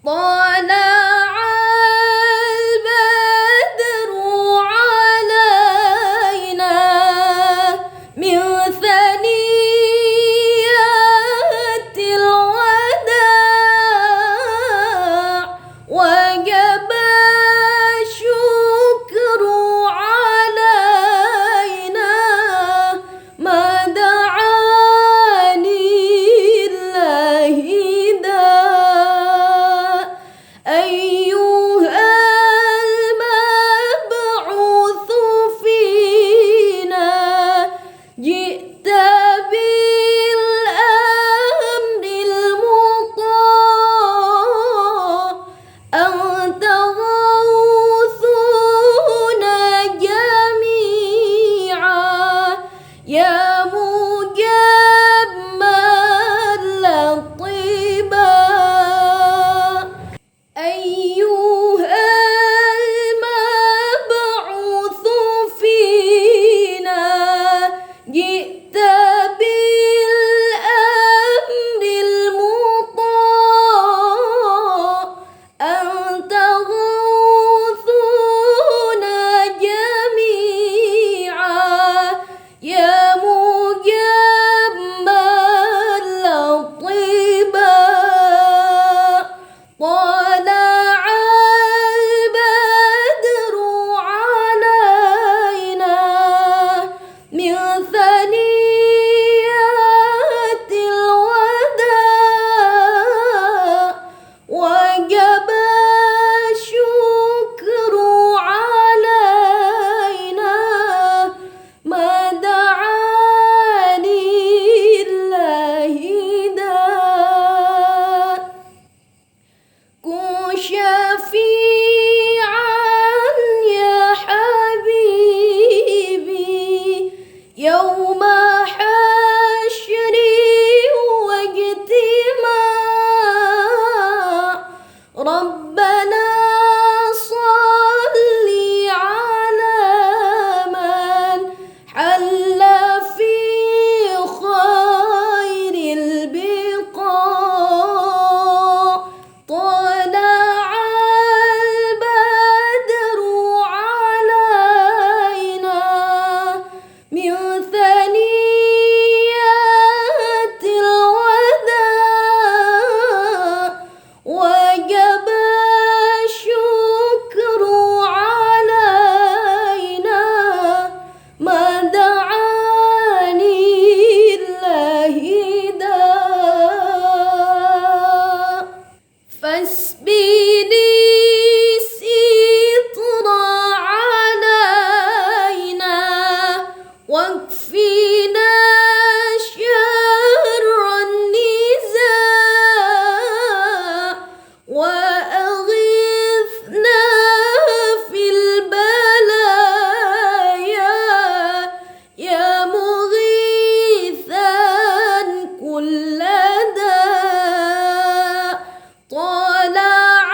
طلع البدر علينا من ثنيات الوداع وجب الشكر علينا ما دعا لله داع أيها المبعوث فينا جئت بالأمر المطاع أنت غوثنا جميعا يا مجمل الطباع أيها المبعوث فينا جئت بالأمر المطاع أنت غوثنا جميعا يا مجمل الطباع طلع البدر علينا من ثنيات الوداع وجب الشكر علينا ما دعا لله داع كن شفيعا يا حبيبي يوم حشري واجتماع ربنا صل على من حل في خير البقاع طلع البدر علينا من ثنيات الوداع وجب الشكر علينا ما دعا لله داع فاسبل الستر علينا واكفنا شر النزاع وأغثنا في البلايا يا مغيثا كل داع طلع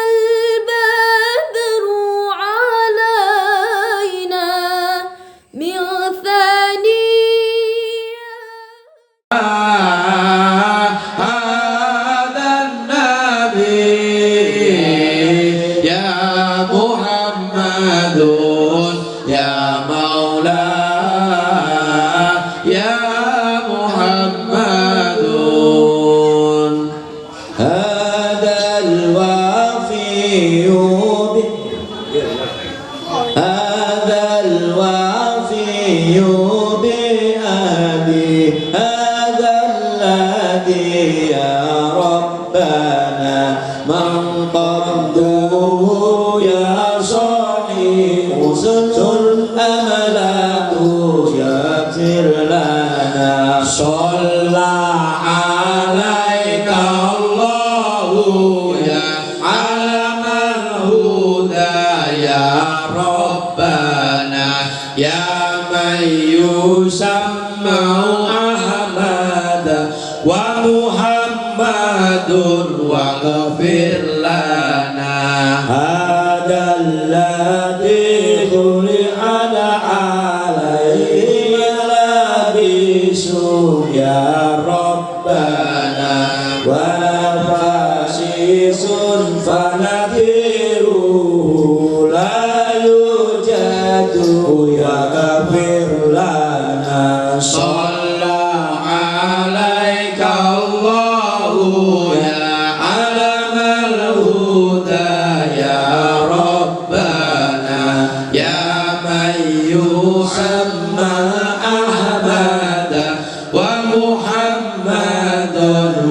البدر علينا من ثنيات هذا النبي يا محمد يا مولاي يا محمد هذا الوافي هذا الوافي بأبي هذا الذي يا ربنا من قبضه يا صحيح سل أمله يغفر لنا صلى عليك الله يا علم الهدى يا ربنا يا من يسمى أحمد ومحمد واغفر لنا هذا الذي خلقنا عليه ملابس يا ربنا وفاسس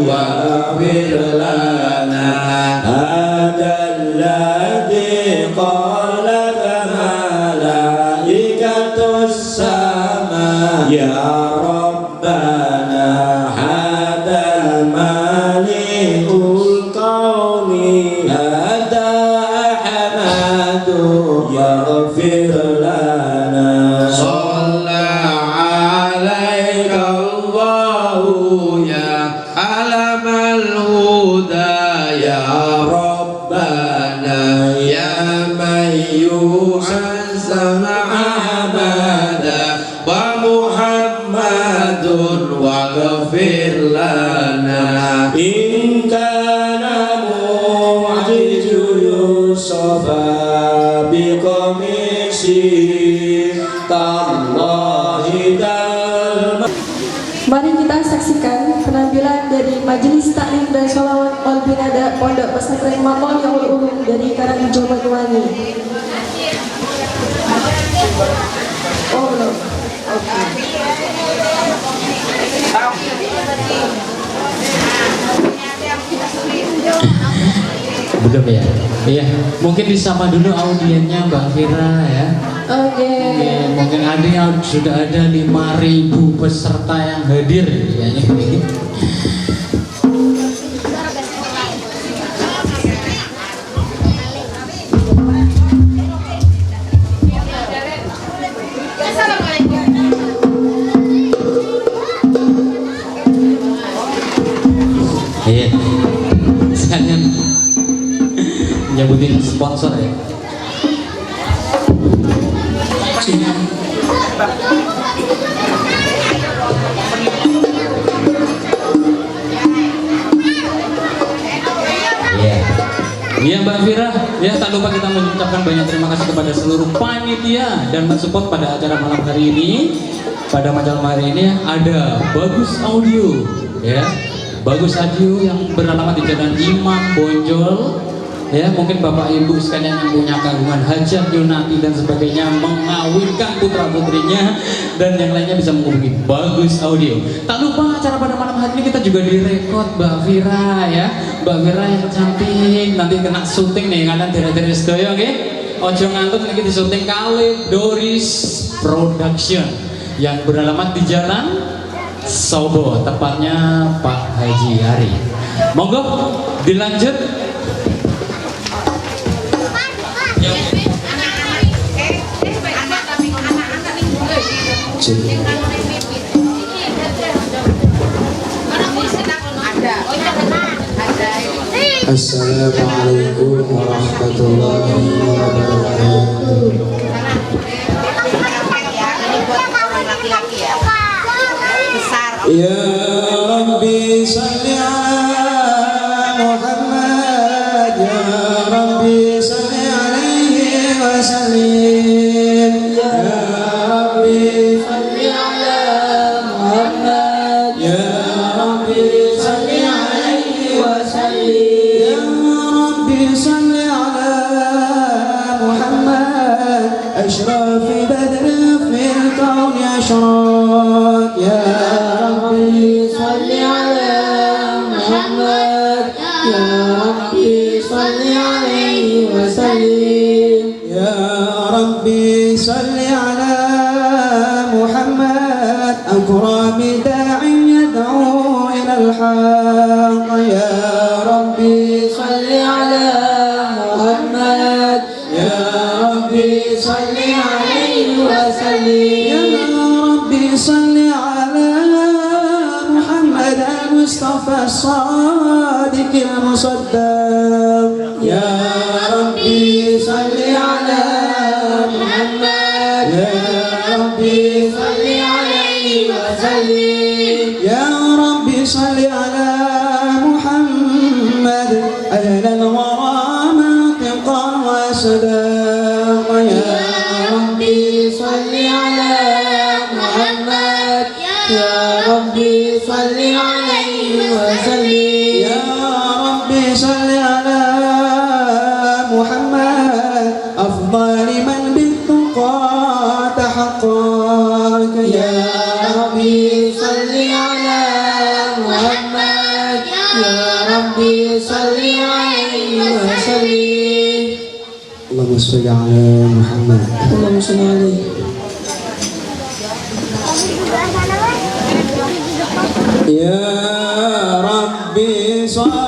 واغفر لنا هذا الذي قالت ملائكة السماء يا ربنا هذا الملك الكون هذا أحمد يغفر لنا صلى عليك الله يا علم الهدى يا ربنا يا من يحسن أحمد ومحمد واغفر لنا إن كان معجز يوسف بقميصه تالله Mari kita saksikan penampilan dari Majelis Taklim dan Sholawat Wal Binada Pondok Pesantren Makol Yaul Ulum dari Karangrejo Banyuwangi. Oh belum. Oke. Belum ya? Iya, mungkin disapa dulu audiennya Mbak Fira ya. Oke. Oke, mungkin sudah ada 5.000 peserta yang hadir kayaknya. Iya, sekalian nyebutin sponsor ya. Iya Mbak Fira, ya tak lupa kita mengucapkan banyak terima kasih kepada seluruh panitia dan mensupport pada acara malam hari ini. Pada malam hari ini ada Bagus Audio, ya, Bagus Audio yang beralamat di Jalan Imam Bonjol. Ya, mungkin Bapak Ibu sekalian yang punya kagum hajat, Yunati dan sebagainya mengawinkan putra putrinya dan yang lainnya bisa menghubungi Bagus Audio. Tak lupa acara pada malam hari ini kita juga direkod Mbak Fira ya. Mbak Fira yang cantik nanti kena syuting nih kalian dari sedaya oke. Ojo ngantuk nanti di syuting kali Doris Production yang beralamat di Jalan Sobo, tepatnya Pak Haji Hari. Monggo dilanjut. Assalamualaikum warahmatullahi wabarakatuh. Ya Rabbi salli ala Muhammad, ya Rabbi salli alaihi wa sallim. Ya Rabbi salli ala Muhammad, ya Rabbi salli alaihi wa sallim. صل على محمد أشرف بدر في الكون أشراق يا ربي صل على محمد يا ربي صل عليه وسلم يا ربي صل على محمد أكرم داع يدعو إلى الحق يا ربي صل على محمد يا ربي صل عليه وسلم يا ربي صل على محمد المصطفى الصادق المصدق يا ربي صل على محمد يا ربي صل عليه وسلم يا ربي صل على محمد أهل الورى منطقا وصداق يا ربي صل على محمد يا ربي صل عليه وسلم يا ربي صل على محمد أفضل من بالتقى تحقق يا ربي صل على محمد ربي صل عليه وسلم. اللهم صل على محمد. اللهم صل عليه. يا ربي صل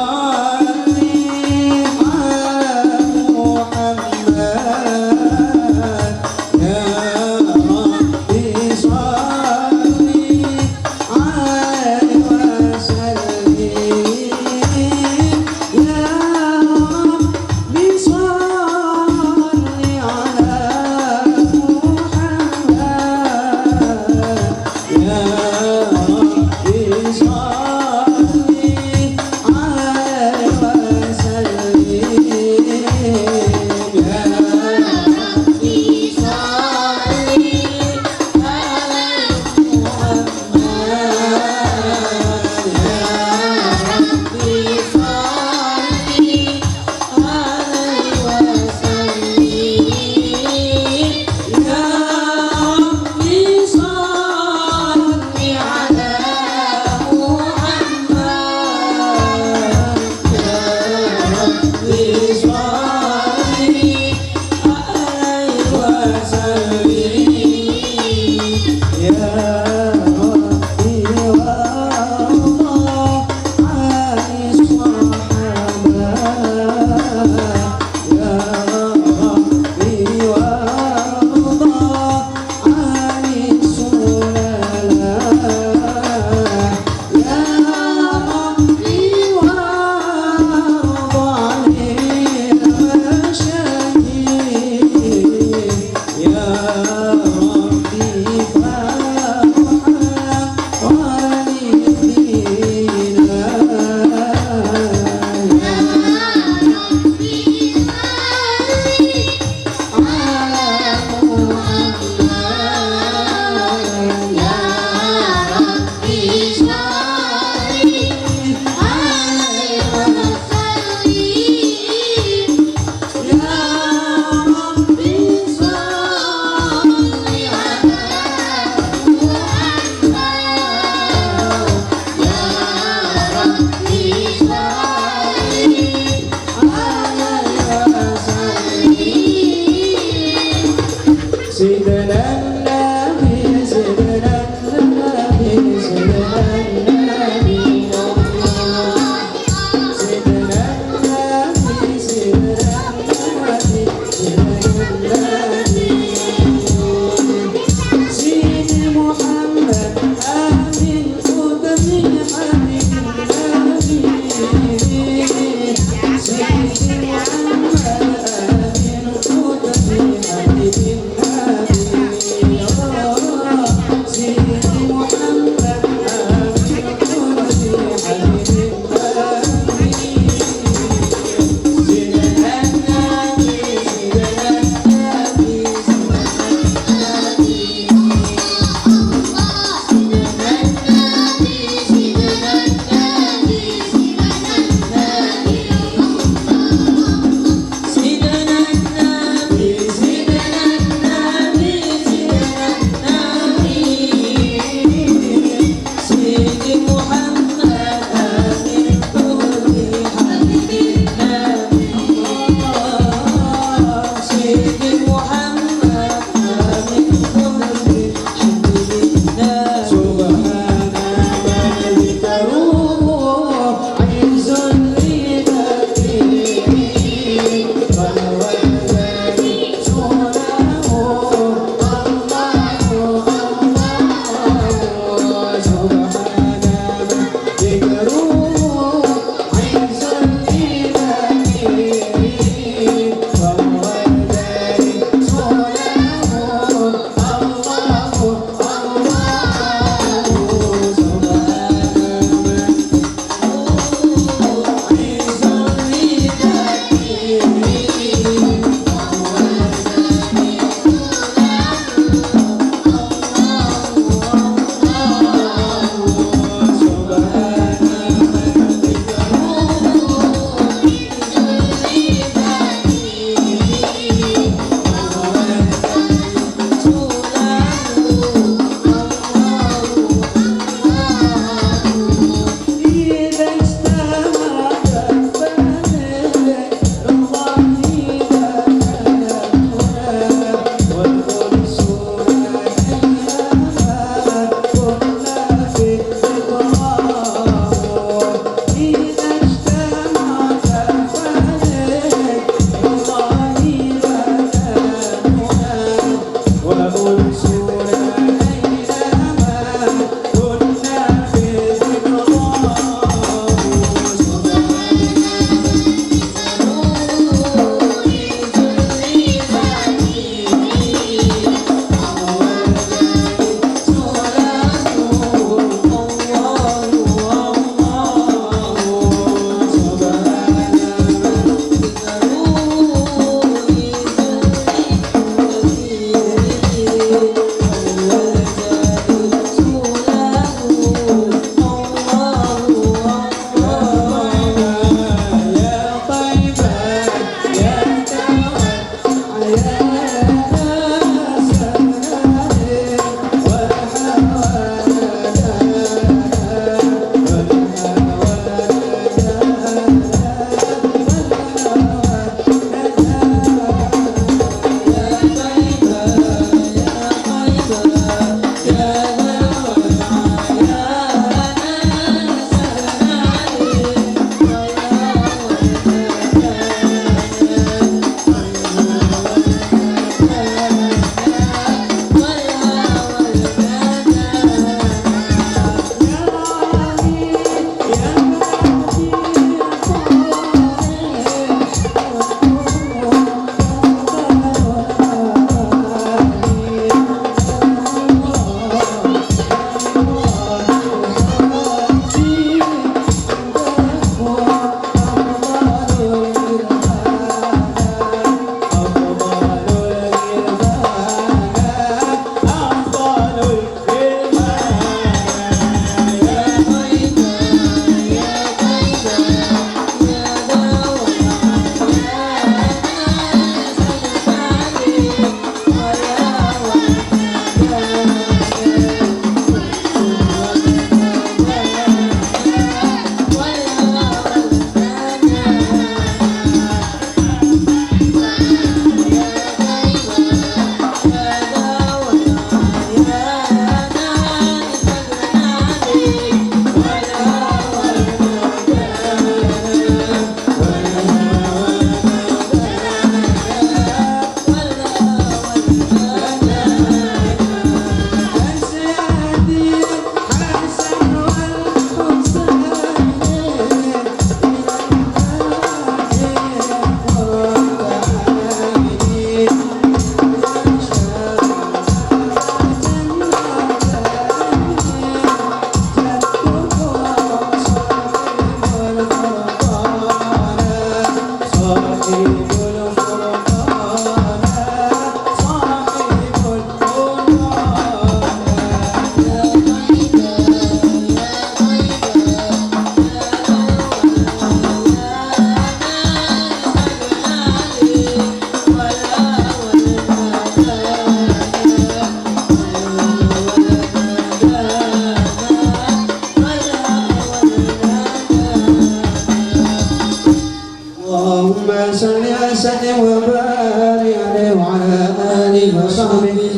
صل وسلم وبارك عليه وعلى آله وصحبه.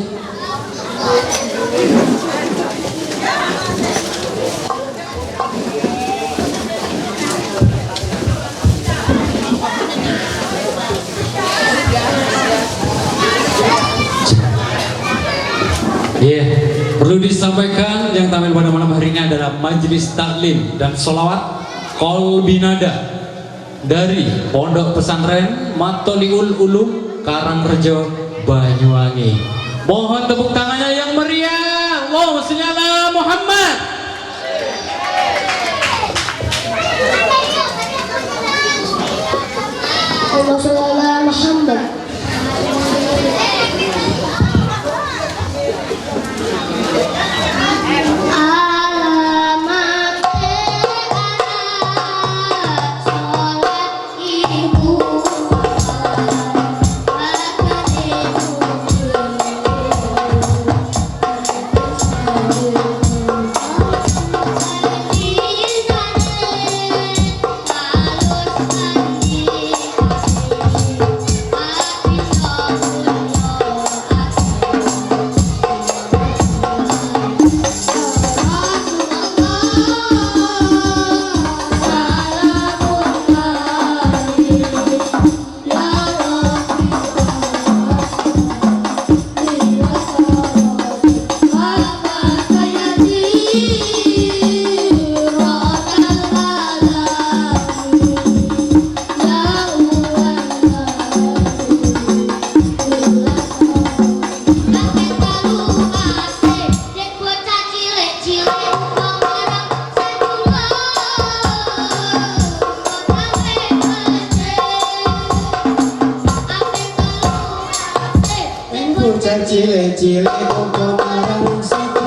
Iya, perlu disampaikan yang tampil pada malam hari ini adalah majelis taklim dan sholawat Kolbinada dari Pondok Pesantren Matoliul Ulum Karangrejo, Banyuwangi. Mohon tepuk tangannya yang meriah. Allahumma sholli ala Muhammad. Allahumma sholli ala Muhammad. Cile-cile koko marang situ.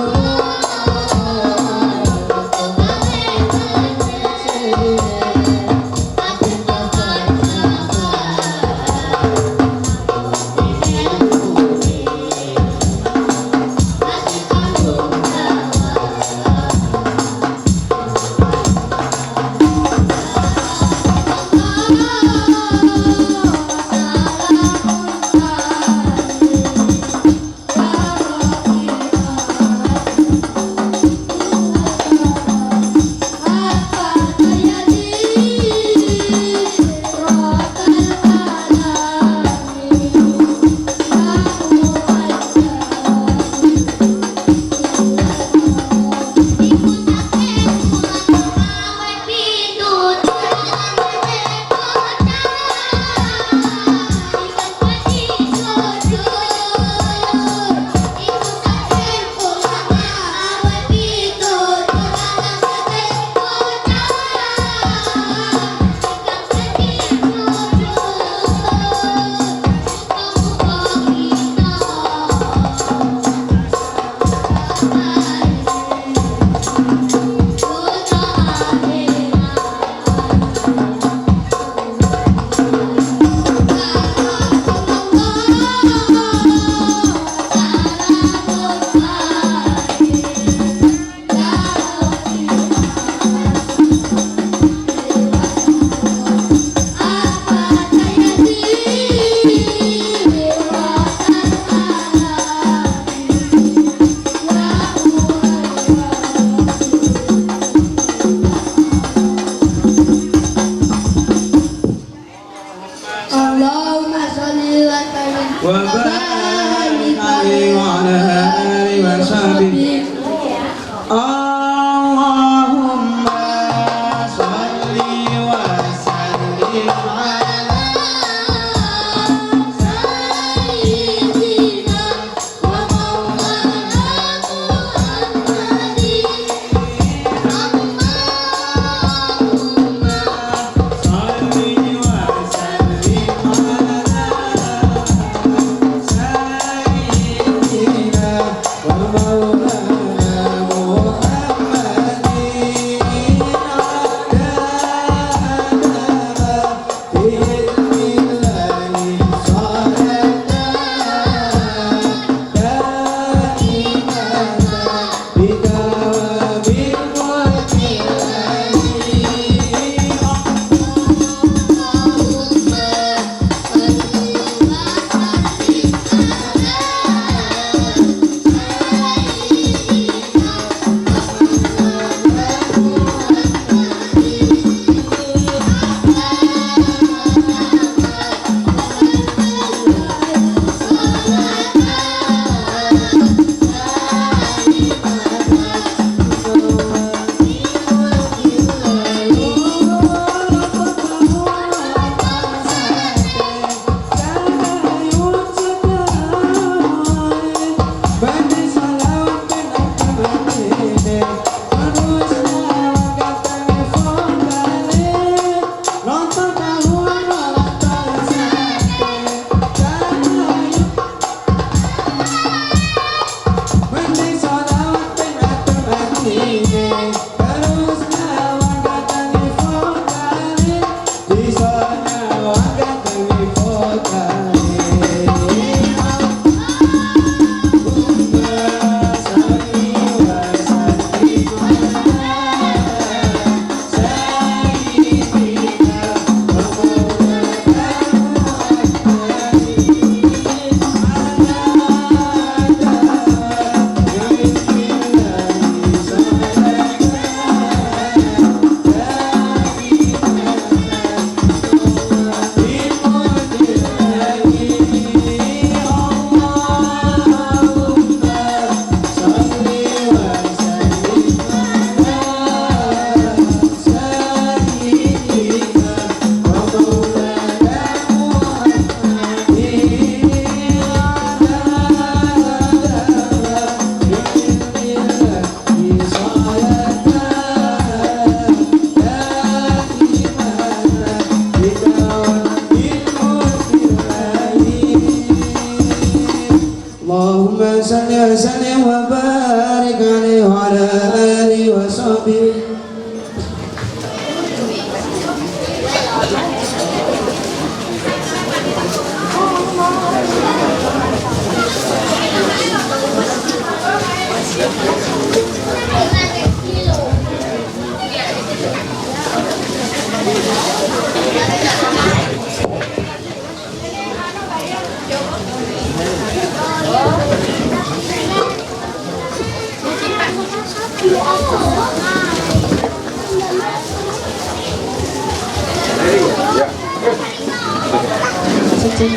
Bu,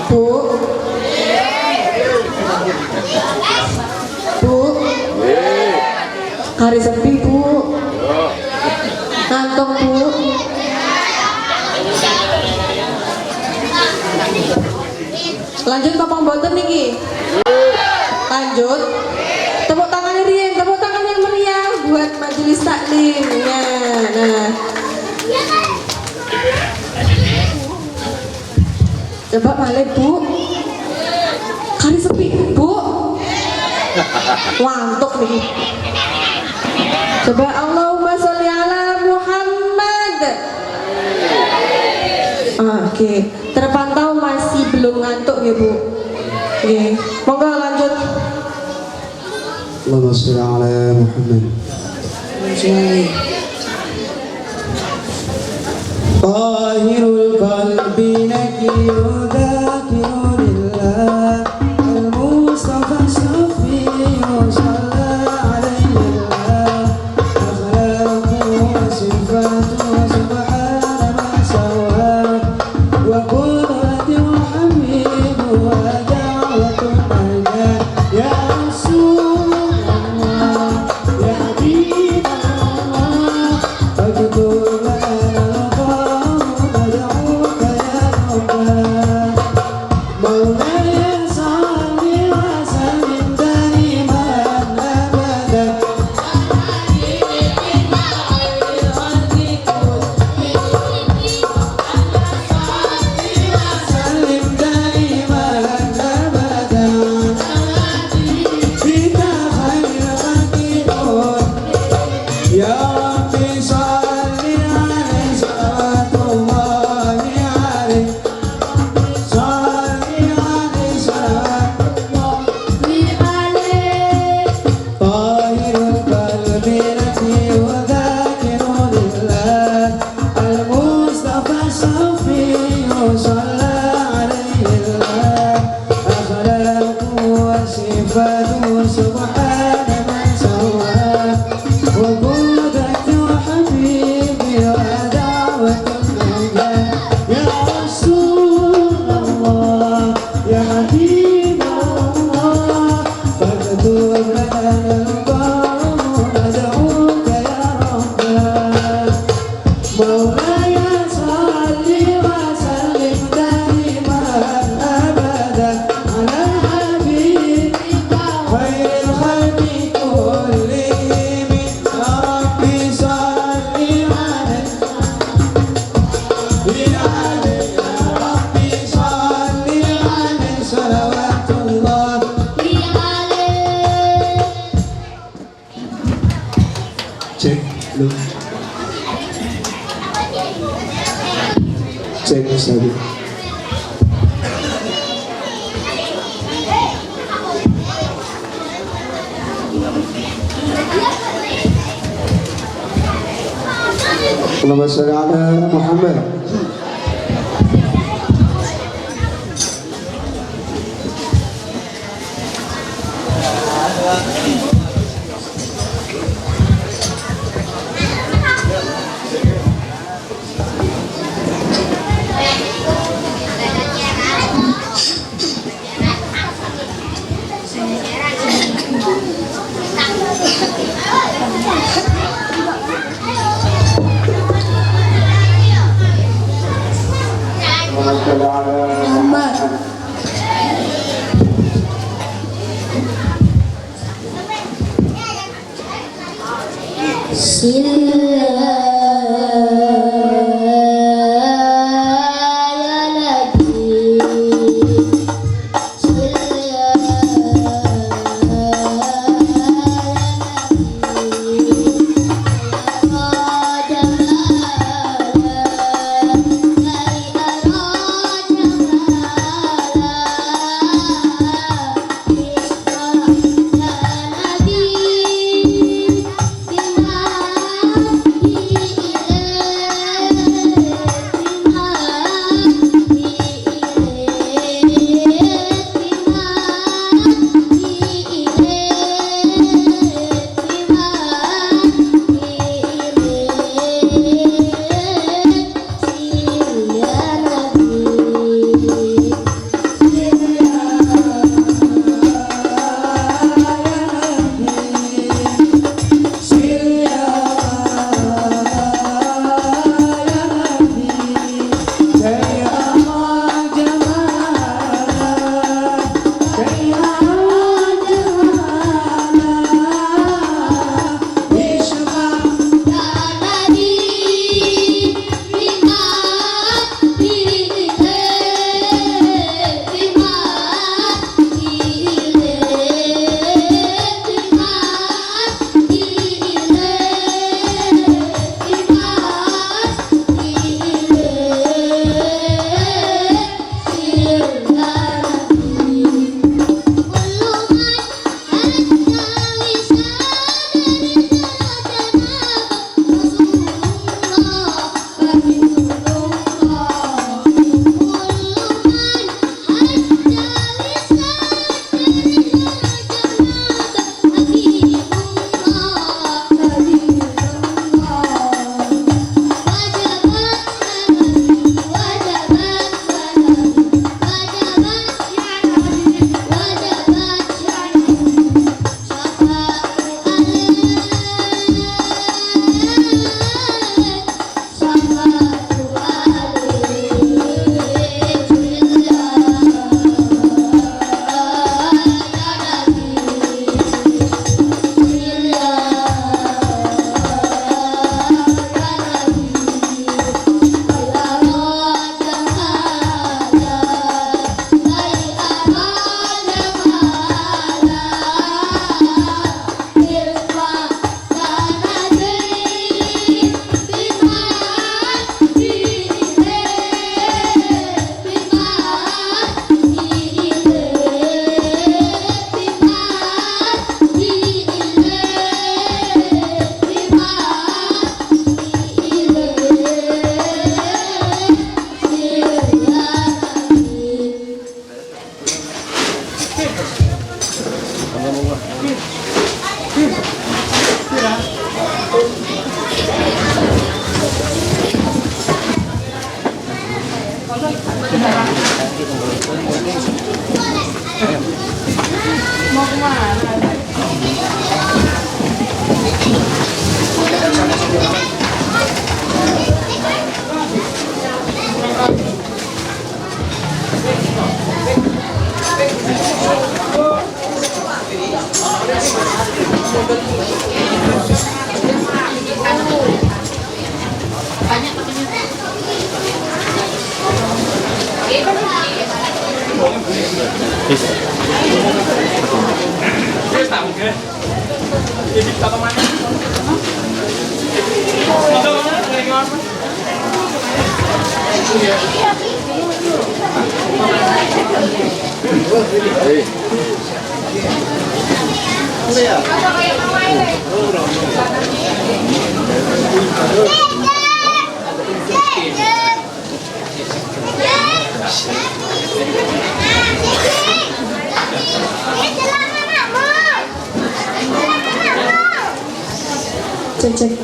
Bu, Bu, hari sepi Bu, ngantuk Bu. Lanjut Bapak Mboten niki. Lanjut. Tepuk tangan Rien, tepuk tangan yang meriah buat majelis taklimnya. Nah. Coba balik Bu. Kali sepi Bu. Ngantuk nih. Coba Allahumma sholli ala Muhammad. Oke. Terpantau masih belum ngantuk ya Bu. Oke. Monggo lanjut. Allahumma sholli ala Muhammad. Tahirul qalbi nakiyu dhakiru lillah Al-Mustafa Syafi'u sallallahu alaihi Allah Akhlaquhu wa sifatuhu subhana ma sawat Wa qudrati wa habibu wa da'watu najat Ya Rasulullah Ya Habibullah Fajtur Cek saja. Allahumma sholli ala Muhammad. Bima Cek.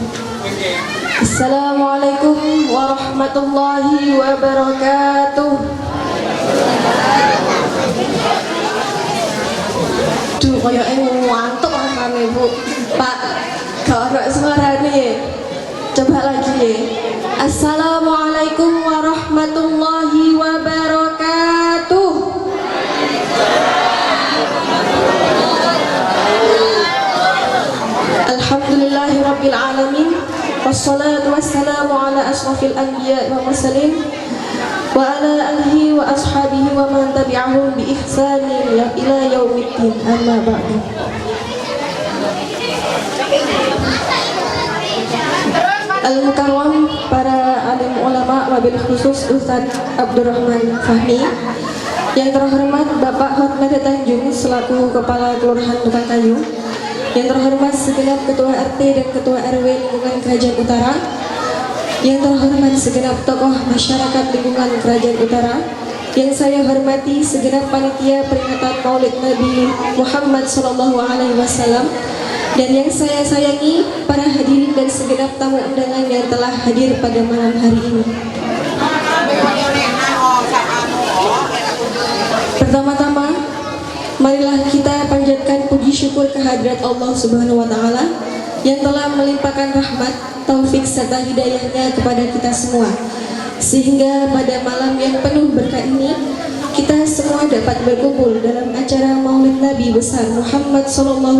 Assalamualaikum warahmatullahi wabarakatuh. Duh, kayak ngantuk kami Bu. Pak, gak ada suara nih. Coba lagi ya. Assalamualaikum warahmatullahi wabarakatuh. Alhamdulillahirabbil alamin. Wassalatu wassalamu ala asrafil anbiya wa mursalin wa ala alihi wa ashabihi wa man tabi'ahum bi ihsanin ila yaumiddin. Amma ba'du. Al-Mukarram, para alim ulama, wabil khusus Ustaz Abdurrahman Fahmi, yang terhormat Bapak Hotmada Tanjung selaku Kepala Kelurahan Tukang Kayu, yang terhormat segenap Ketua RT dan Ketua RW lingkungan Kerajaan Utara, yang terhormat segenap tokoh masyarakat lingkungan Kerajaan Utara, yang saya hormati segenap panitia peringatan Maulid Nabi Muhammad SAW, dan yang saya sayangi para hadirin dan segenap tamu undangan yang telah hadir pada malam hari ini. Pertama-tama, marilah kita panjatkan puji syukur kehadirat Allah Subhanahu wa taala yang telah melimpahkan rahmat, taufik serta hidayahnya kepada kita semua, sehingga pada malam yang penuh berkah ini kita semua dapat berkumpul dalam acara Maulid Nabi besar Muhammad SAW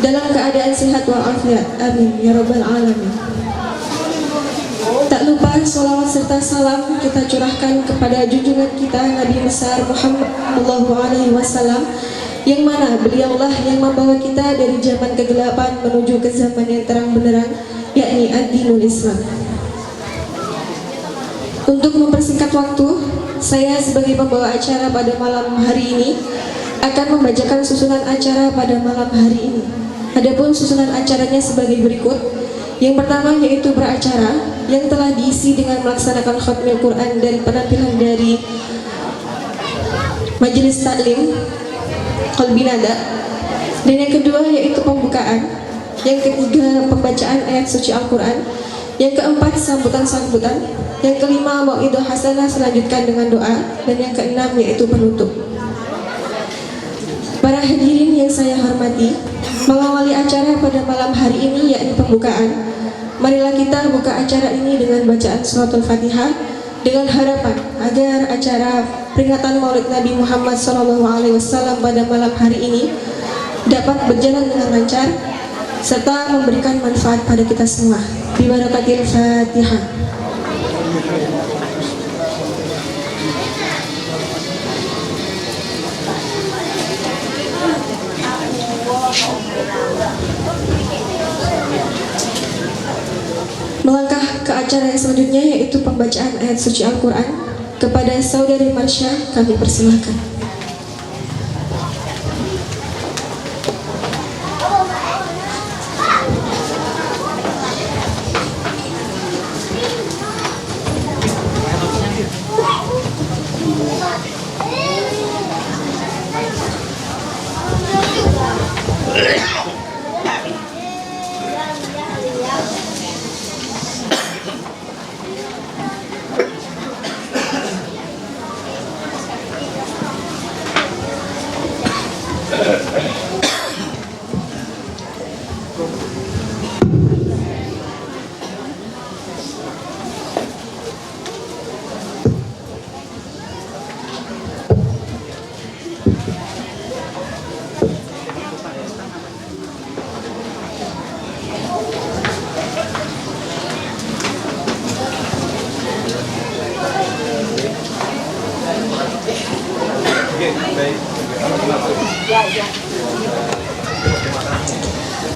dalam keadaan sehat walafiat. Amin ya rabbal alamin. Tak lupa sholawat serta salam kita curahkan kepada junjungan kita Nabi besar Muhammad SAW, yang mana beliaulah yang membawa kita dari zaman kegelapan menuju ke zaman yang terang benderang, yakni ad-dinul Islam. Untuk mempersingkat waktu, saya sebagai pembawa acara pada malam hari ini akan membacakan susunan acara pada malam hari ini. Adapun susunan acaranya sebagai berikut. Yang pertama yaitu beracara yang telah diisi dengan melaksanakan khatmil Quran dan penampilan dari majelis taklim Qalbi Nada. Dan yang kedua yaitu pembukaan. Yang ketiga pembacaan ayat suci Al-Quran. Yang keempat sambutan-sambutan. Yang kelima mau'idhah hasanah selanjutkan dengan doa. Dan yang keenam yaitu penutup. Para hadirin yang saya hormati, mengawali acara pada malam hari ini yakni pembukaan. Marilah kita buka acara ini dengan bacaan suratul Fatihah dengan harapan agar acara peringatan Maulid Nabi Muhammad SAW pada malam hari ini dapat berjalan dengan lancar serta memberikan manfaat pada kita semua. Bibarakatil Fatihah. Melangkah ke acara yang selanjutnya yaitu pembacaan ayat suci Al-Quran. Kepada saudari Marsha kami persilahkan.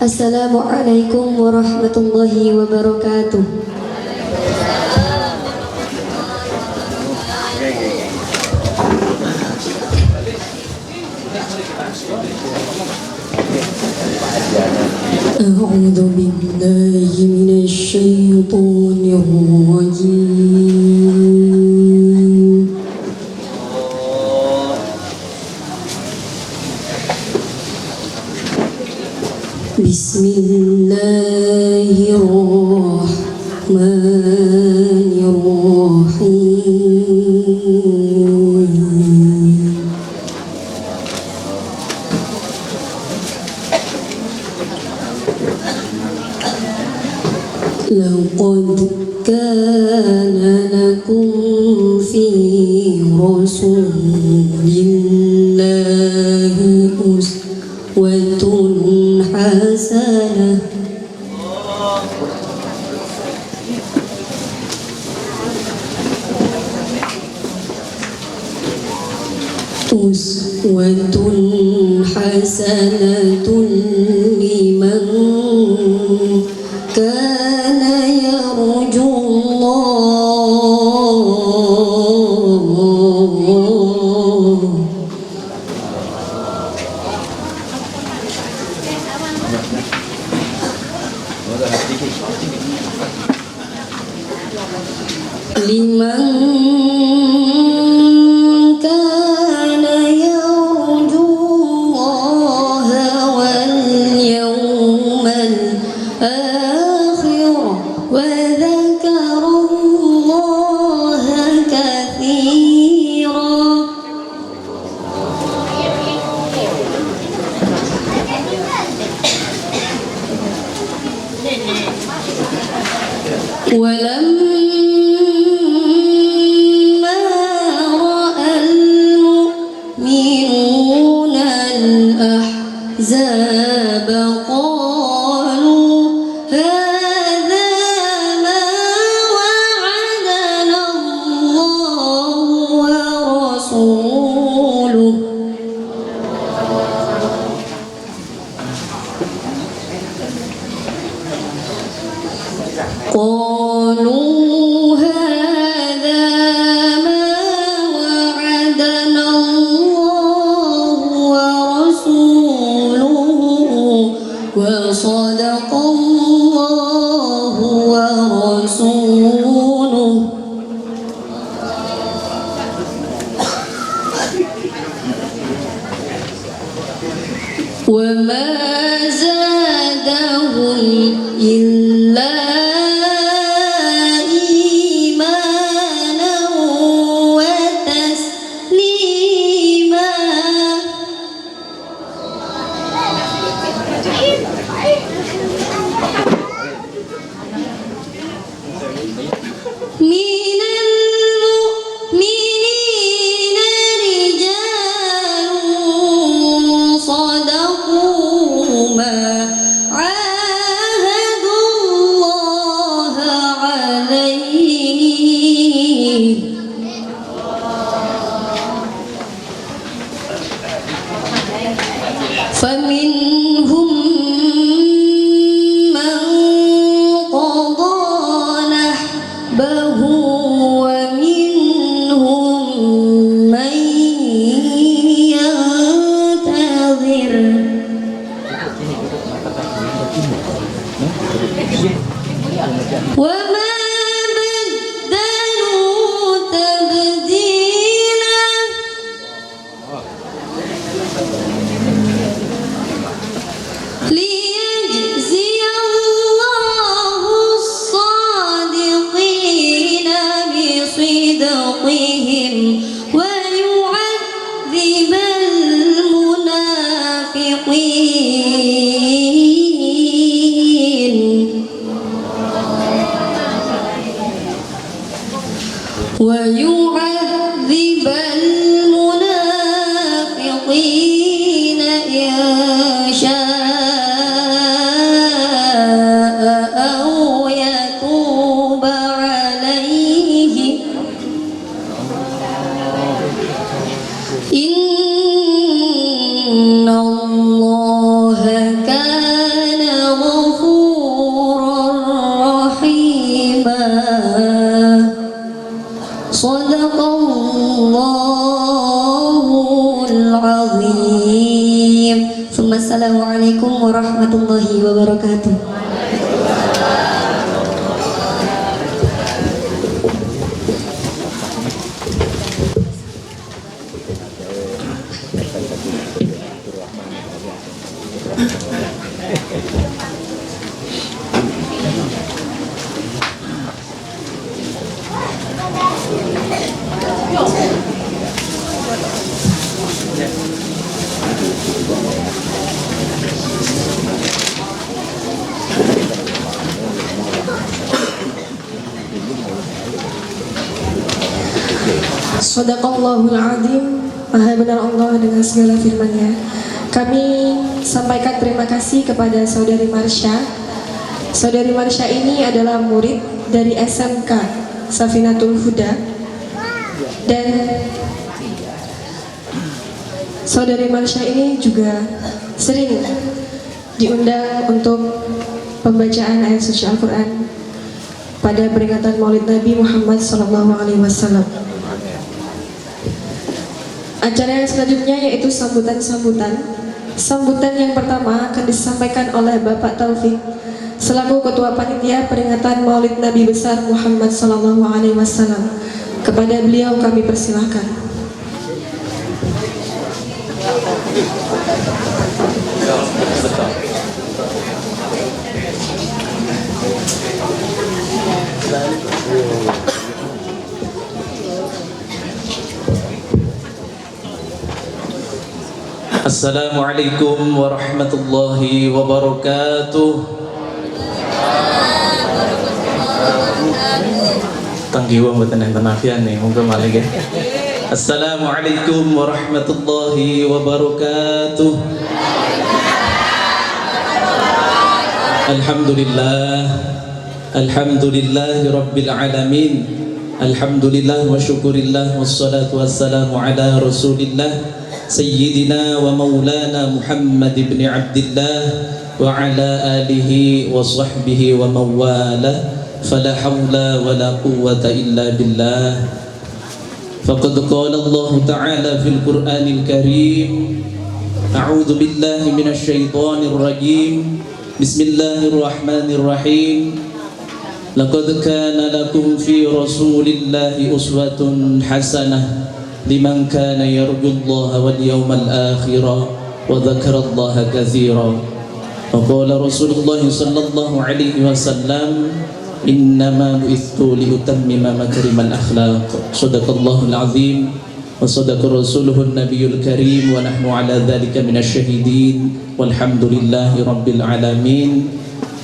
Assalamualaikum warahmatullahi wabarakatuh. أعوذ بالله من الشيطان الرجيم. بسم الله الرحمن الرحيم. لقد كان لكم في رسول الله أسوة حسنة لمن كان يرجو الله كان يرجو الله واليوم الآخر وذكر الله كثيرا. ولما رأى المؤمنون الأحزاب قالوا هذا ما وعدنا الله ورسوله قالوا هذا ما وعدنا الله ورسوله وصدق الله ورسوله وما زادهم إلا إيمانا وتسليما. من المؤمنين رجال صدقوا ما عاهدوا الله عليه فمنهم من قضى نحبه ومنهم من ينتظر وما بدلوا تبديلا. Assalamualaikum warahmatullahi wabarakatuh. Shadaqallahul Azim. Maha benar Allah dengan segala firman-Nya. Kami sampaikan terima kasih kepada Saudari Marsha. Saudari Marsha ini adalah murid dari SMK Safinatul Huda, dan Saudari Marsha ini juga sering diundang untuk pembacaan ayat suci Al-Quran pada peringatan Maulid Nabi Muhammad SAW. Acara yang selanjutnya yaitu sambutan-sambutan. Sambutan yang pertama akan disampaikan oleh Bapak Taufik selaku Ketua Panitia Peringatan Maulid Nabi Besar Muhammad SAW. Kepada beliau kami persilahkan. Assalamualaikum warahmatullahi wabarakatuh. Tanggiwa mboten enten afian nih, monggo malih nggih. Assalamualaikum warahmatullahi wabarakatuh. Alhamdulillah. Alhamdulillahi rabbil alamin. Alhamdulillah wa syukurillah wassalatu wassalamu ala Rasulillah Sayyidina wa maulana Muhammad ibn Abdillah wa ala alihi wa sahbihi wa mawala fala hawla wa la quwwata illa billah. Faqad qala Allah Ta'ala fil Qur'anil Karim, a'udzu billahi minasy syaithanir rajim. Bismillahirrahmanirrahim. Laqad kana lakum fi Rasulillahi uswatun hasanah liman kana yarjullaha wal yawmal akhir wa dzakarallaha katsira. Wa qala Rasulullah sallallahu alaihi wasallam, innama bu'ithtu liutammima makarimal akhlaq. Shadaqallahul azim wa sadaqa rasuluhun nabiyul karim wa nahnu ala dzalika minasyahidin walhamdulillahi rabbil alamin.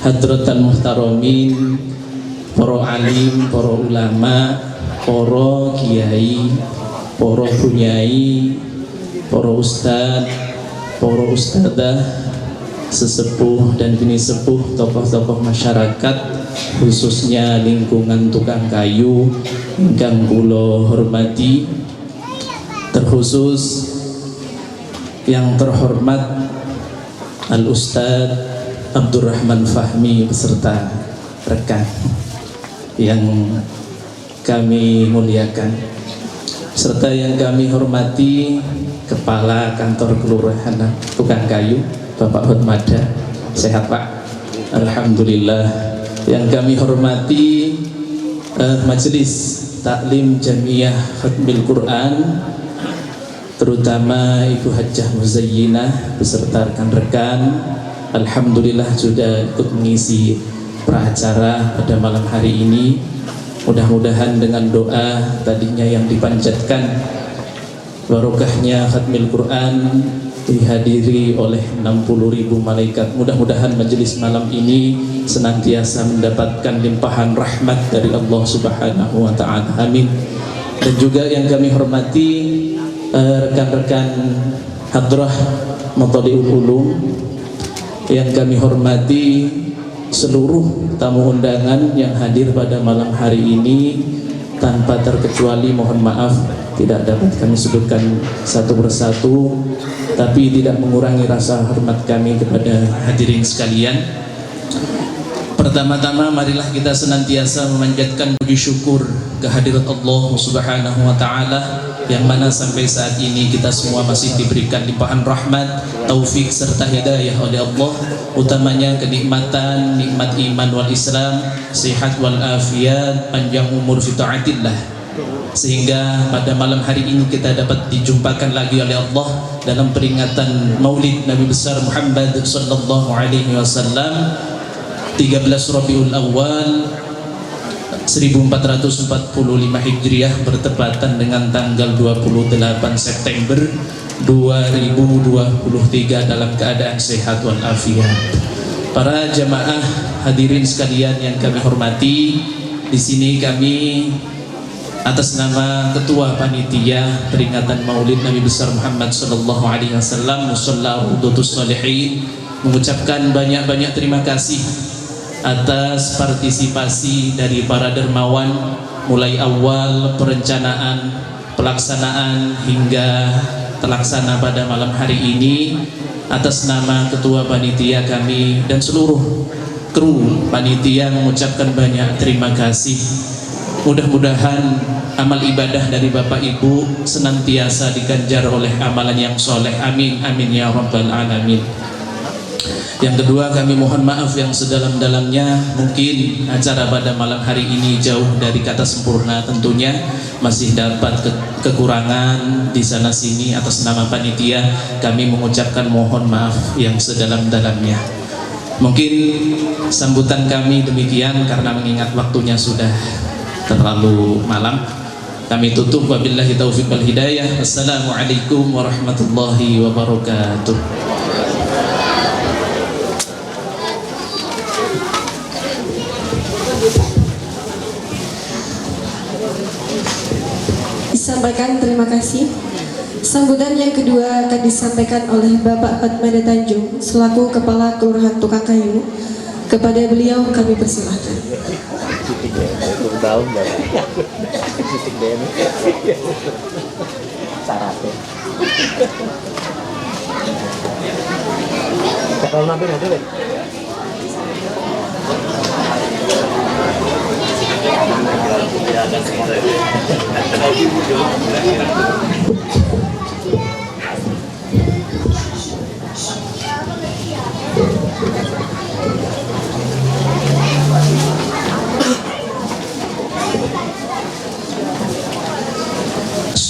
Hadratal muhtaramin, para alim, para ulama, para kiai, para bunyai, para ustad, para ustadzah, sesepuh dan bini sepuh, tokoh-tokoh masyarakat, khususnya lingkungan tukang kayu ingkang kula hormati, terkhusus yang terhormat Al-Ustadz Abdurrahman Fahmi beserta rekan yang kami muliakan, serta yang kami hormati Kepala Kantor Kelurahan Tukang Kayu Bapak Hotmada. Sehat Pak? Alhamdulillah. Yang kami hormati Majelis Taklim Jamiah Khatmil Quran, terutama Ibu Hajjah Muzayyinah beserta rekan-rekan. Alhamdulillah sudah ikut mengisi pracara pada malam hari ini. Mudah-mudahan dengan doa tadinya yang dipanjatkan, barokahnya khatmil Quran dihadiri oleh 60.000 malaikat. Mudah-mudahan majelis malam ini senantiasa mendapatkan limpahan rahmat dari Allah Subhanahu wa ta'ala. Amin. Dan juga yang kami hormati rekan-rekan hadrah Mathaliul Ulum, yang kami hormati seluruh tamu undangan yang hadir pada malam hari ini, tanpa terkecuali mohon maaf tidak dapat kami sebutkan satu persatu, tapi tidak mengurangi rasa hormat kami kepada hadirin sekalian. Pertama-tama marilah kita senantiasa memanjatkan puji syukur kehadirat Allah Subhanahu wa ta'ala yang mana sampai saat ini kita semua masih diberikan limpahan rahmat, taufik serta hidayah oleh Allah, utamanya kenikmatan, nikmat iman wal Islam, sehat wal afiat, panjang umur fi taatillah, sehingga pada malam hari ini kita dapat dijumpakan lagi oleh Allah dalam peringatan Maulid Nabi besar Muhammad sallallahu alaihi wasallam 13 Rabiul Awal 1445 Hijriah bertepatan dengan tanggal 28 September 2023 dalam keadaan sehat wal afiat. Para jamaah hadirin sekalian yang kami hormati, di sini kami atas nama Ketua Panitia peringatan Maulid Nabi besar Muhammad sallallahu alaihi wasallam Musalla Raudatus Shalihin mengucapkan banyak-banyak terima kasih atas partisipasi dari para dermawan mulai awal perencanaan, pelaksanaan hingga terlaksana pada malam hari ini. Atas nama Ketua Panitia kami dan seluruh kru panitia mengucapkan banyak terima kasih. Mudah-mudahan amal ibadah dari Bapak Ibu senantiasa diganjar oleh amalan yang soleh. Amin, amin ya rabbal alamin. Yang kedua, kami mohon maaf yang sedalam-dalamnya, mungkin acara pada malam hari ini jauh dari kata sempurna, tentunya masih dapat kekurangan di sana sini. Atas nama panitia kami mengucapkan mohon maaf yang sedalam-dalamnya. Mungkin sambutan kami demikian karena mengingat waktunya sudah terlalu malam. Kami tutup wabillahi taufiq wal hidayah. Assalamualaikum warahmatullahi wabarakatuh. Disampaikan terima kasih. Sambutan yang kedua akan disampaikan oleh Bapak Hotmada Tanjung selaku Kepala Kelurahan Tukang Kayu. Kepada beliau kami persilahkan.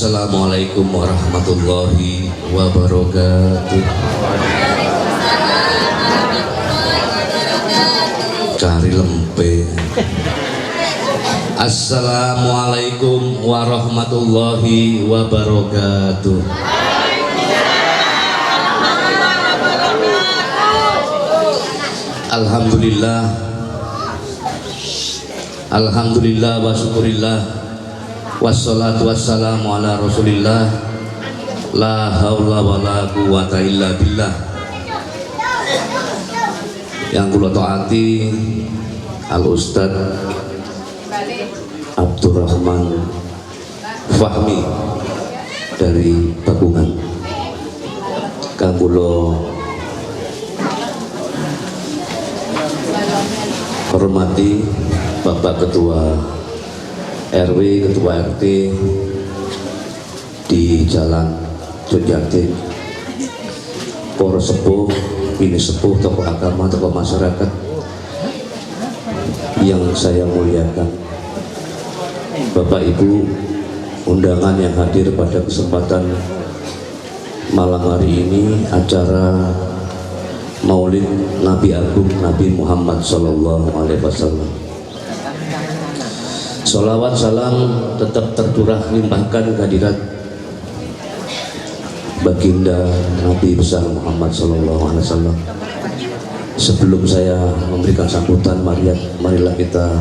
Assalamualaikum warahmatullahi wabarakatuh. Cari lempe. Assalamualaikum warahmatullahi wabarakatuh. Alhamdulillah, alhamdulillah wa syukurillah, wassalatu wassalamu ala rasulillah, la haula wa la quwata illa billah. Yang kula taati Al Ustad Abdurrahman Fahmi dari Bakungan. Kang kula hormati Bapak Ketua RW, Ketua RT di Jalan Jogjatim, para sepuh, bini sepuh, tokoh agama, tokoh masyarakat yang saya muliakan, Bapak Ibu undangan yang hadir pada kesempatan malam hari ini, acara Maulid Nabi Agung Nabi Muhammad Sallallahu Alaihi Wasallam. Sholawat salam tetap tercurah limpahkan kehadirat baginda Nabi besar Muhammad Sallallahu Alaihi Wasallam. Sebelum saya memberikan sambutan, marilah kita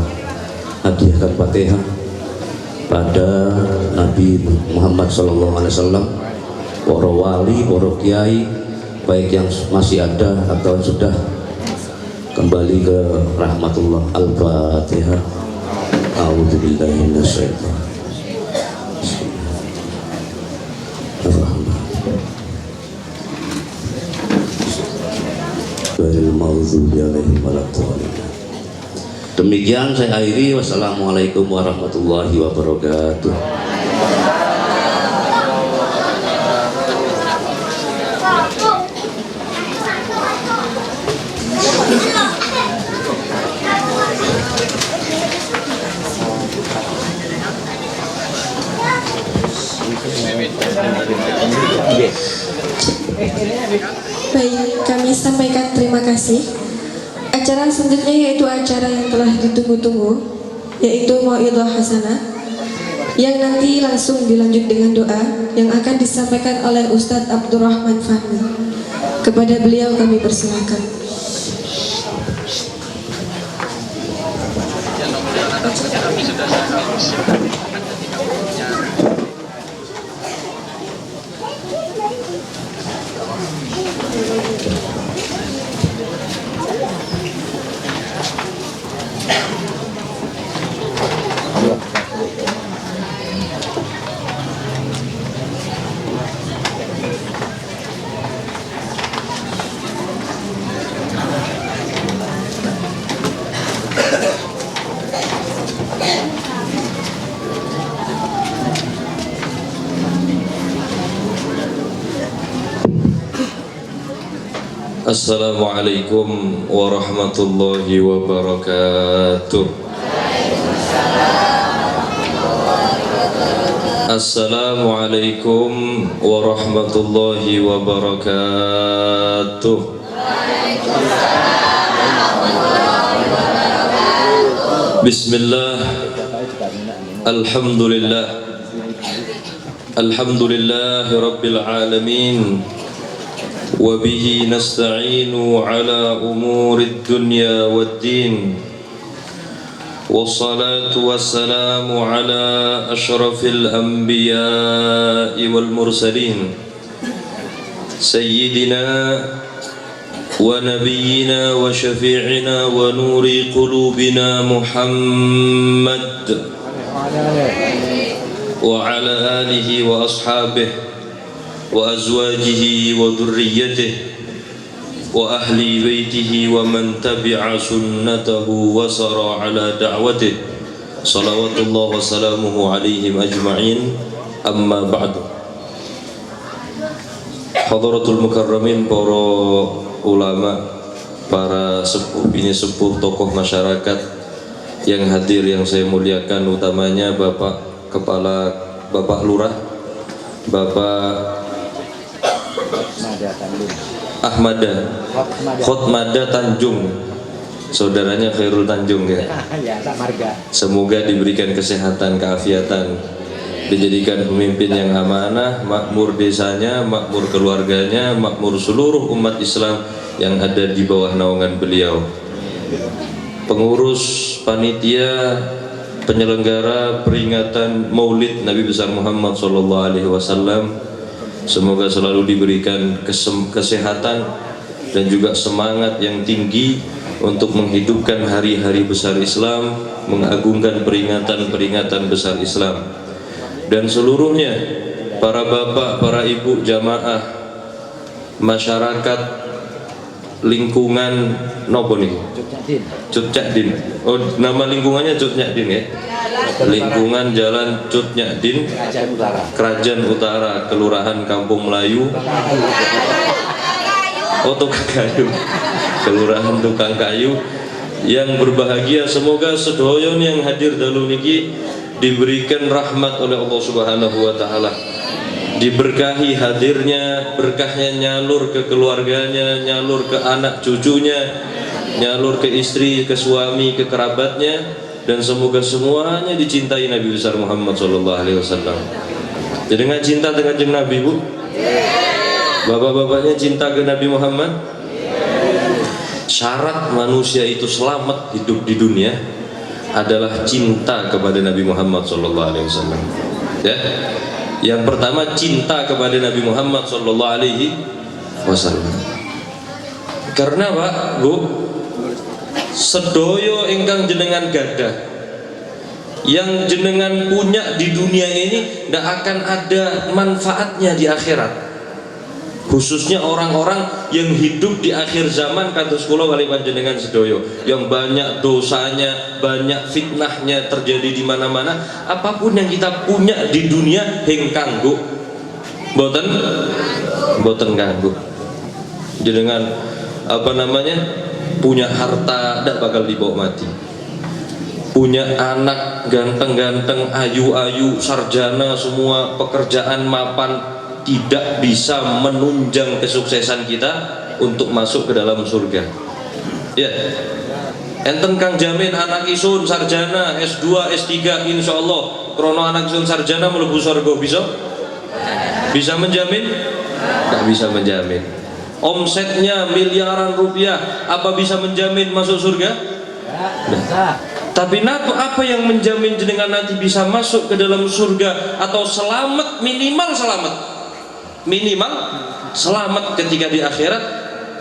hadiahkan Fatihah pada Nabi Muhammad Sallallahu Alaihi Wasallam, para wali, para kiai, baik yang masih ada atau sudah kembali ke rahmatullah. Al-Fatihah. A'udzubillahi minasyaitonir rajim. Demikian saya akhiri. Wassalamualaikum warahmatullahi wabarakatuh. kami sampaikan terima kasih. Acara selanjutnya yaitu acara yang telah ditunggu-tunggu, yaitu Mau'idhah Hasanah, yang nanti langsung dilanjut dengan doa yang akan disampaikan oleh Ustadz Abdurrahman Fahmi. Kepada beliau kami persilakan. Assalamualaikum warahmatullahi wabarakatuh. Assalamualaikum warahmatullahi wabarakatuh. Bismillah. Alhamdulillah. Alhamdulillahi rabbil alamin. وبه نستعين على أمور الدنيا والدين والصلاة والسلام على أشرف الأنبياء والمرسلين سيدنا ونبينا وشفيعنا ونور قلوبنا محمد وعلى آله وأصحابه وأزواجه وذريته وأهل بيته ومن تبع سنته وسار على دعوته صلوات الله وسلامه عليهم أجمعين أما بعد. Hadratul Mukarramin, para ulama, para sepuh bini sepuh, tokoh masyarakat yang hadir yang saya muliakan, utamanya Bapak Kepala, Bapak Lurah, Bapak Ahmada Khotmada Tanjung, saudaranya Khairul Tanjung ya. Semoga diberikan kesehatan, keafiatan, dijadikan pemimpin yang amanah, makmur desanya, makmur keluarganya, makmur seluruh umat Islam yang ada di bawah naungan beliau. Pengurus panitia penyelenggara peringatan Maulid Nabi besar Muhammad SAW, semoga selalu diberikan kesehatan dan juga semangat yang tinggi untuk menghidupkan hari-hari besar Islam, mengagungkan peringatan-peringatan besar Islam. Dan seluruhnya, para bapak, para ibu jamaah, masyarakat, lingkungan nopo nih? Cut Nyadin. Oh, nama lingkungannya Cut Nyadin ya? Lingkungan Jalan Cut Nyadin, Kerajaan Utara, Kelurahan Kampung Melayu, Tukang Kayu, Kelurahan Tukang Kayu, yang berbahagia. Semoga sedoyon yang hadir dalu niki diberikan rahmat oleh Allah Subhanahu wa taala, diberkahi hadirnya, berkahnya nyalur ke keluarganya, nyalur ke anak cucunya, nyalur ke istri, ke suami, ke kerabatnya, dan semoga semuanya dicintai Nabi besar Muhammad SAW. Jadi nggak cinta dengan kanjeng Nabi, Bu? Bapak-bapaknya cinta ke Nabi Muhammad? Syarat manusia itu selamat hidup di dunia adalah cinta kepada Nabi Muhammad SAW. Ya, yang pertama cinta kepada Nabi Muhammad SAW. Karena Pak, Bu, sedoyo ingkang jenengan gadah, yang jenengan punya di dunia ini tidak akan ada manfaatnya di akhirat. Khususnya orang-orang yang hidup di akhir zaman, kados kula kali panjenengan sedoyo, yang banyak dosanya, banyak fitnahnya terjadi di mana-mana. Apapun yang kita punya di dunia hing kanggo boten kanggo. Jenengan punya harta tidak bakal dibawa mati, punya anak ganteng-ganteng, ayu-ayu, sarjana semua, pekerjaan mapan, tidak bisa menunjang kesuksesan kita untuk masuk ke dalam surga. Ya, enten kang jamin anak isun sarjana S2 S3 insyaallah krono anak isun sarjana mlebu surga bisa menjamin? Tidak bisa menjamin. Omsetnya miliaran rupiah, apa bisa menjamin masuk surga? Nah. Tapi apa yang menjamin jenengan nanti bisa masuk ke dalam surga atau selamat, minimal selamat ketika di akhirat?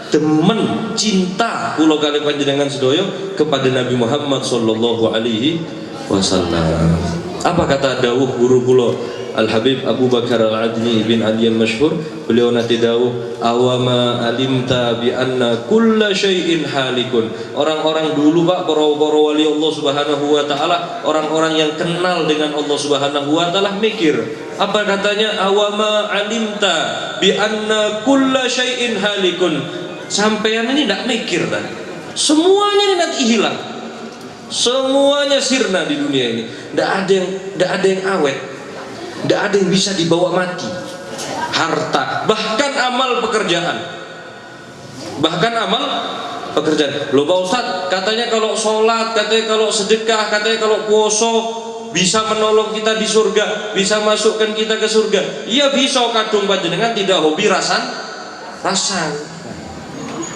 Demen cinta kula kali panjenengan sedoyo kepada Nabi Muhammad sallallahu alaihi wasallam. Apa kata dawuh guru kula Al Habib Abu Bakar Al Adni bin Ali Al Masyhur, beliau nanti dawuh awama alimta bi anna kulla syai'in halikun. Orang-orang dulu Pak, para wali Allah Subhanahu wa taala, orang-orang yang kenal dengan Allah Subhanahu wa taala mikir. Apa katanya? Awama alimta bi anna kulla syai'in halikun. Sampean ini tidak mikir kan? Semuanya ini nanti hilang. Semuanya sirna di dunia ini. Tidak ada yang awet. Tidak ada yang bisa dibawa mati. Harta, bahkan amal pekerjaan. Loh Pak Ustadz, katanya kalau sholat, katanya kalau sedekah, katanya kalau puasa bisa menolong kita di surga, bisa masukkan kita ke surga. Iya bisa, kadung panjenengan tidak hobi rasan.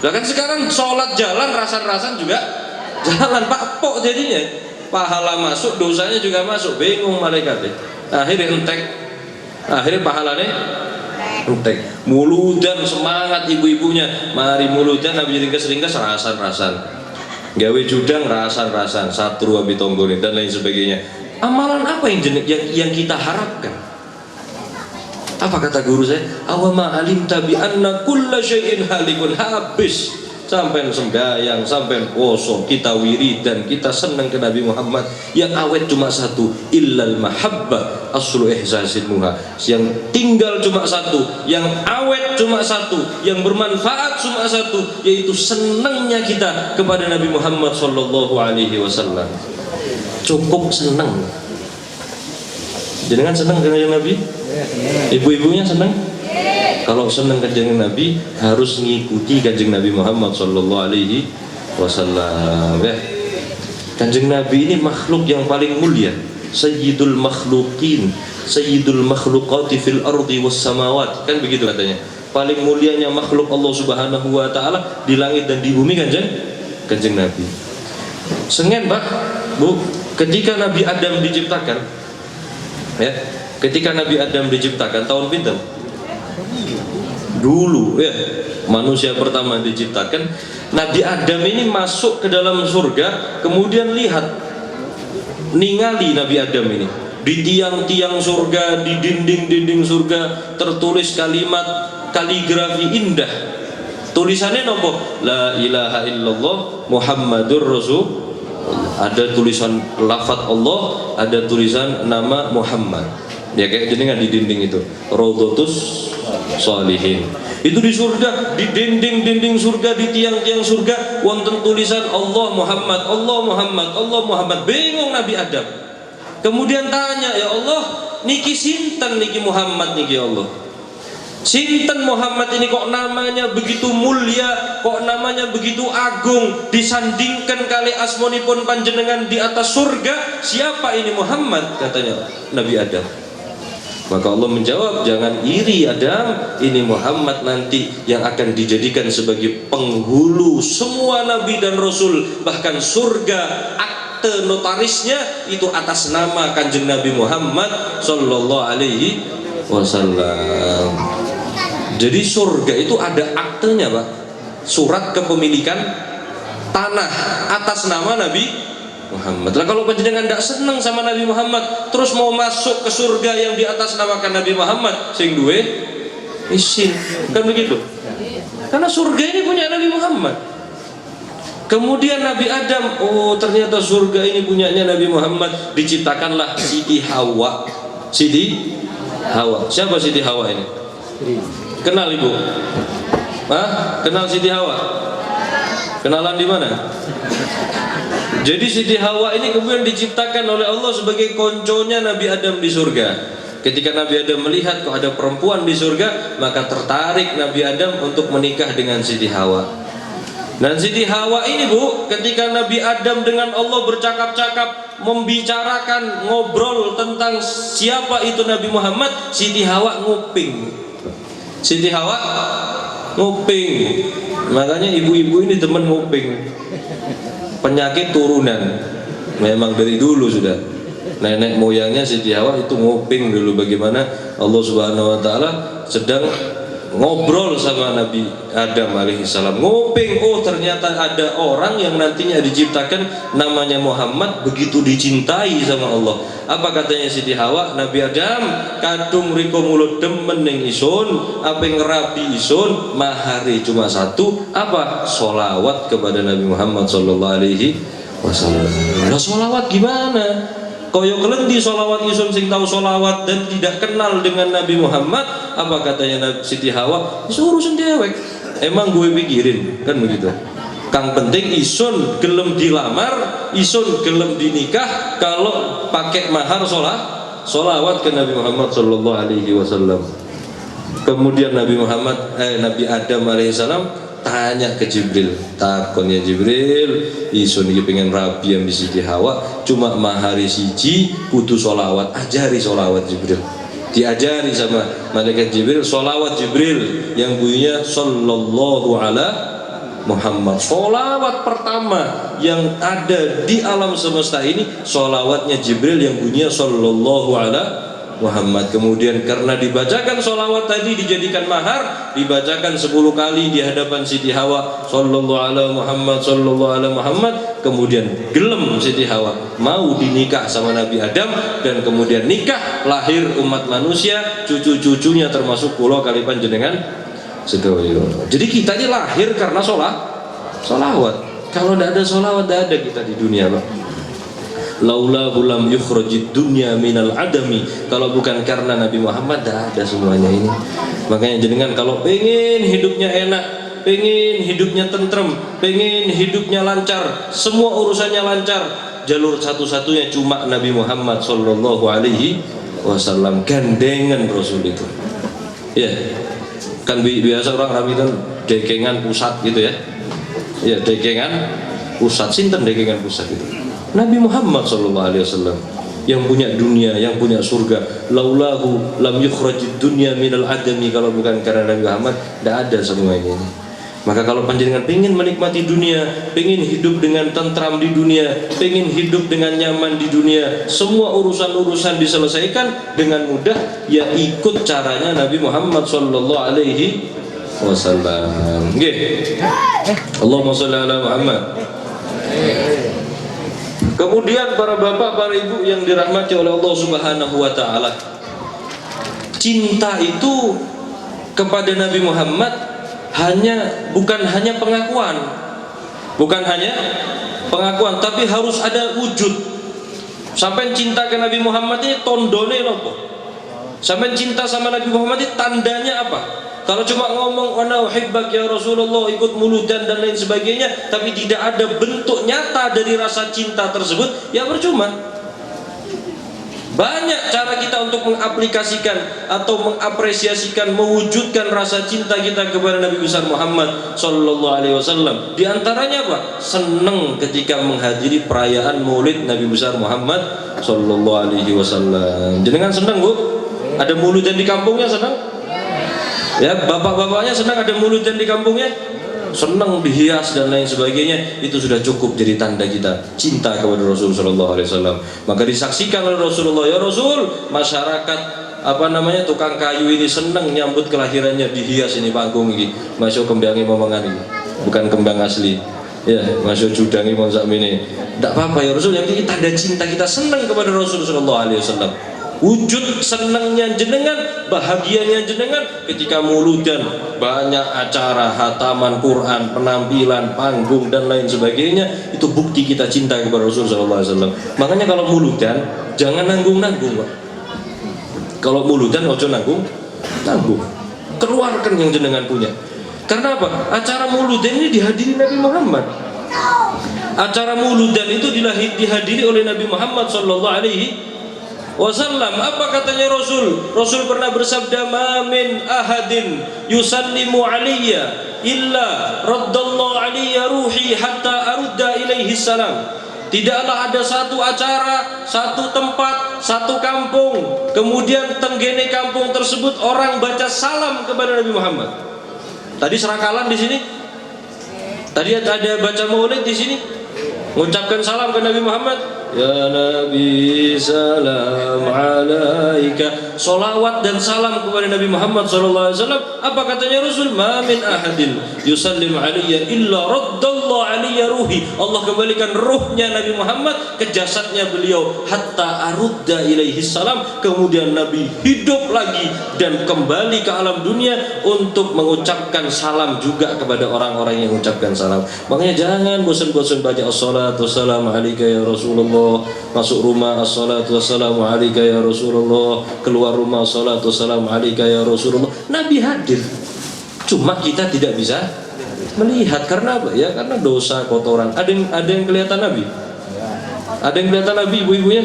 Lah kan sekarang sholat jalan, rasan juga jalan Pak, pok jadinya. Pahala masuk, dosanya juga masuk, bingung malaikatnya. Akhirnya pahalanya entek. Muludan semangat ibu-ibunya, mari muludan habis ringkas rasan. Gawe judang rasan, satru abi tonggone dan lain sebagainya. Amalan apa yang kita harapkan? Apa kata guru saya? Awama alimta bi anna kulla syai'in halikun. Habis sampai sembahyang, sampai puasa, kita wiridan, kita senang ke Nabi Muhammad. Yang awet cuma satu, illal mahabbah aslu ihsasin muha. Yang tinggal cuma satu, yang awet cuma satu, yang bermanfaat cuma satu, yaitu senangnya kita kepada Nabi Muhammad sallallahu alaihi wasallam. Cukup senang. Jenengan senang dengan Nabi? Ibu-ibunya senang? Kalau senang kanjeng Nabi harus mengikuti kanjeng Nabi Muhammad sallallahu alaihi wasallam ya. Kanjeng Nabi ini makhluk yang paling mulia, sayyidul makhluqin, sayyidul makhluqati fil ardi was samawat, kan begitu katanya. Paling mulianya makhluk Allah Subhanahu wa taala di langit dan di bumi kanjeng Nabi. Sengen Pak, Bu, ketika Nabi Adam diciptakan ya, ketika Nabi Adam diciptakan tahun pinten? Dulu ya, manusia pertama diciptakan, Nabi Adam ini masuk ke dalam surga, kemudian lihat, ningali Nabi Adam ini di tiang-tiang surga, di dinding-dinding surga tertulis kalimat kaligrafi indah. Tulisannya nopo? La ilaha illallah Muhammadur Rasul. Ada tulisan lafaz Allah, ada tulisan nama Muhammad. Ya kayak jenengan di dinding itu, Raudhatus Shalihin. Itu di surga, di dinding-dinding surga, di tiang-tiang surga wonten tulisan Allah Muhammad, Allah Muhammad, Allah Muhammad. Bingung Nabi Adam. Kemudian tanya, ya Allah, niki sinten niki Muhammad niki ya Allah? Sinten Muhammad ini kok namanya begitu mulia, kok namanya begitu agung, disandingkan kali asmonipun panjenengan di atas surga. Siapa ini Muhammad? Katanya Nabi Adam. Maka Allah menjawab, jangan iri Adam, ini Muhammad nanti yang akan dijadikan sebagai penghulu semua nabi dan rasul, bahkan surga akte notarisnya itu atas nama kanjeng Nabi Muhammad sallallahu alaihi wasallam. Jadi surga itu ada aktenya Pak, surat kepemilikan tanah atas nama Nabi Muhammad. Lah kalau panjenengan tidak senang sama Nabi Muhammad, terus mau masuk ke surga yang di atas namakan Nabi Muhammad, sing duwe isin, kan begitu? Karena surga ini punya Nabi Muhammad. Kemudian Nabi Adam, oh ternyata surga ini punyanya Nabi Muhammad. Diciptakanlah Siti Hawa. Siti Hawa. Siapa Siti Hawa ini? Kenal Ibu? Hah? Kenal Siti Hawa? Kenalan di mana? Jadi Siti Hawa ini kemudian diciptakan oleh Allah sebagai konconya Nabi Adam di surga. Ketika Nabi Adam melihat kok ada perempuan di surga, maka tertarik Nabi Adam untuk menikah dengan Siti Hawa. Dan Siti Hawa ini Bu, ketika Nabi Adam dengan Allah bercakap-cakap, membicarakan, ngobrol tentang siapa itu Nabi Muhammad, Siti Hawa nguping. Siti Hawa nguping. Makanya ibu-ibu ini teman nguping. Penyakit turunan. Memang dari dulu sudah. Nenek moyangnya Siti Hawa itu nguping dulu bagaimana Allah Subhanahu wa taala sedang ngobrol sama Nabi Adam alaihissalam. Nguping, oh ternyata ada orang yang nantinya diciptakan namanya Muhammad begitu dicintai sama Allah. Apa katanya Siti Hawa? Nabi Adam kadung riko mulut demen ning isun, apa ngerabi isun, mahari cuma satu, apa? Sholawat kepada Nabi Muhammad sallallahu alaihi wasallam. Nah, sholawat gimana? Koyo kelendi sholawat isun sing tahu sholawat dan tidak kenal dengan Nabi Muhammad. Apa katanya Siti Hawa? Itu urusan dewek. Emang gue pikirin kan begitu. Kang penting isun gelem dilamar, isun gelem dinikah kalau pakai mahar sholawat ke Nabi Muhammad sallallahu alaihi wasallam. Kemudian Nabi Adam alaihissalam tanya ke Jibril, takonnya Jibril, isun iki pengen rabi yang di Siti Hawa, cuma mahari siji kudu sholawat, ajari sholawat Jibril. Diajari sama malaikat Jibril sholawat Jibril yang bunyinya sallallahu ala Muhammad. Sholawat pertama yang ada di alam semesta ini sholawatnya Jibril yang bunyinya sallallahu ala Muhammad. Kemudian karena dibacakan sholawat tadi dijadikan mahar, dibacakan 10 kali di hadapan Siti Hawa sallallahu ala Muhammad sallallahu ala Muhammad. Kemudian gelem Siti Hawa mau dinikah sama Nabi Adam, dan kemudian nikah, lahir umat manusia, cucu-cucunya termasuk pulau kali panjenengan sedoyo. Jadi kita ini lahir karena sholawat. Kalau tidak ada sholawat tidak ada kita di dunia, Pak. Laula lam yukhrajid dunya minal adami. Kalau bukan karena Nabi Muhammad dah ada semuanya ini. Makanya jenengan kalau pengen hidupnya enak, pengen hidupnya tentrem, pengen hidupnya lancar, semua urusannya lancar, jalur satu-satunya cuma Nabi Muhammad sallallahu alaihi wasallam, gandengan Rasul itu. Ya. Kan biasa orang ramitan dekengan pusat gitu ya. Ya, dekengan pusat, sinten dekengan pusat itu. Nabi Muhammad sallallahu alaihi wasallam yang punya dunia, yang punya surga. Laulahu lam yukhrajid dunya minal adami. Kalau bukan karena Nabi Muhammad tidak ada semuanya ini. Maka kalau panjenengan pengen menikmati dunia, pengen hidup dengan tentram di dunia, pengen hidup dengan nyaman di dunia, semua urusan-urusan diselesaikan dengan mudah, ya ikut caranya Nabi Muhammad sallallahu alaihi wasallam. Nggih. Allahumma shalli ala Muhammad. Kemudian para bapak, para ibu yang dirahmati oleh Allah Subhanahu wa taala, cinta itu kepada Nabi Muhammad bukan hanya pengakuan, tapi harus ada wujud. Sampai cinta ke Nabi Muhammad ini tondone nopo? Sampai cinta sama Nabi Muhammad ini tandanya apa? Kalau cuma ngomong ana uhibbak ya Rasulullah, ikut muludan dan lain sebagainya, tapi tidak ada bentuk nyata dari rasa cinta tersebut, ya percuma. Banyak cara kita untuk mengaplikasikan atau mengapresiasikan, mewujudkan rasa cinta kita kepada Nabi besar Muhammad sallallahu alaihi wasallam. Di antaranya apa? Senang ketika menghadiri perayaan Maulid Nabi besar Muhammad sallallahu alaihi wasallam. Jenengan senang, Bu? Ada muludan di kampungnya senang? Ya, bapak-bapaknya senang ada muludan di kampungnya? Senang dihias dan lain sebagainya. Itu sudah cukup jadi tanda kita cinta kepada Rasulullah sallallahu alaihi wasallam. Maka disaksikan oleh Rasulullah, ya Rasul, masyarakat tukang kayu ini senang nyambut kelahirannya, dihias ini panggung ini. Masuk kembangi momongan ini. Bukan kembang asli. Ya, masuk judangi mau sakmene. Enggak apa-apa ya Rasul, yang penting tanda cinta kita senang kepada Rasulullah sallallahu alaihi wasallam. Wujud senangnya jenengan, bahagianya jenengan ketika muludan, banyak acara, hataman Quran, penampilan, panggung dan lain sebagainya. Itu bukti kita cinta kepada Rasulullah SAW. Makanya kalau muludan jangan nanggung-nanggung, Pak. Kalau muludan ojo nanggung, keluarkan yang jenengan punya. Karena apa? Acara muludan ini dihadiri Nabi Muhammad. Acara muludan itu dihadiri oleh Nabi Muhammad sallallahu alaihi wasallam. Apa katanya Rasul? Rasul pernah bersabda, "Ma min ahadin yusallimu alayya illa raddallahu alayya ruhi hatta arudda ilaihi salam." Tidaklah ada satu acara, satu tempat, satu kampung, kemudian tenggene kampung tersebut orang baca salam kepada Nabi Muhammad. Tadi serakalan di sini. Tadi ada baca maulid di sini. Mengucapkan salam ke Nabi Muhammad. Ya Nabi salam alaika. Salawat dan salam kepada Nabi Muhammad sallallahu alaihi wasallam. Apa katanya Rasul? Ma min ahadin yusallim alayya illa raddallahu alayya ruhi. Allah kembalikan ruhnya Nabi Muhammad ke jasadnya beliau hatta arudda ilaihi salam. Kemudian Nabi hidup lagi dan kembali ke alam dunia untuk mengucapkan salam juga kepada orang-orang yang mengucapkan salam. Makanya jangan bosan-bosan baca as-salatu wassalamu alayka ya Rasulullah. Masuk rumah as-salatu wassalamu alayka ya Rasulullah, keluar rumah as-salatu wassalamu alayka ya Rasulullah. Nabi hadir, cuma kita tidak bisa melihat. Karena apa? Ya karena dosa, kotoran. Ada yang kelihatan Nabi? Ada yang kelihatan Nabi, ibu-ibunya?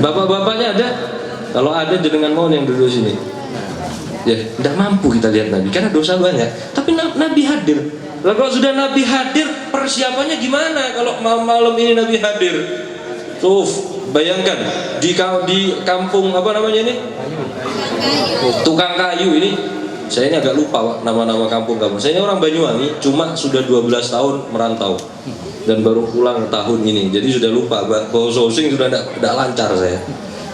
Bapak-bapaknya ada? Kalau ada jenengan mau yang duduk sini. Ya, tidak mampu kita lihat Nabi karena dosa banyak. Tapi Nabi hadir. Lalu kalau sudah Nabi hadir, persiapannya gimana kalau malam ini Nabi hadir? Tuh, bayangkan di kampung apa namanya ini? Tukang kayu ini. Saya ini agak lupa Pak, nama-nama kampung-kampung. Saya ini orang Banyuwangi, cuma sudah 12 tahun merantau dan baru pulang tahun ini. Jadi sudah lupa bahasa osing sudah tidak lancar saya.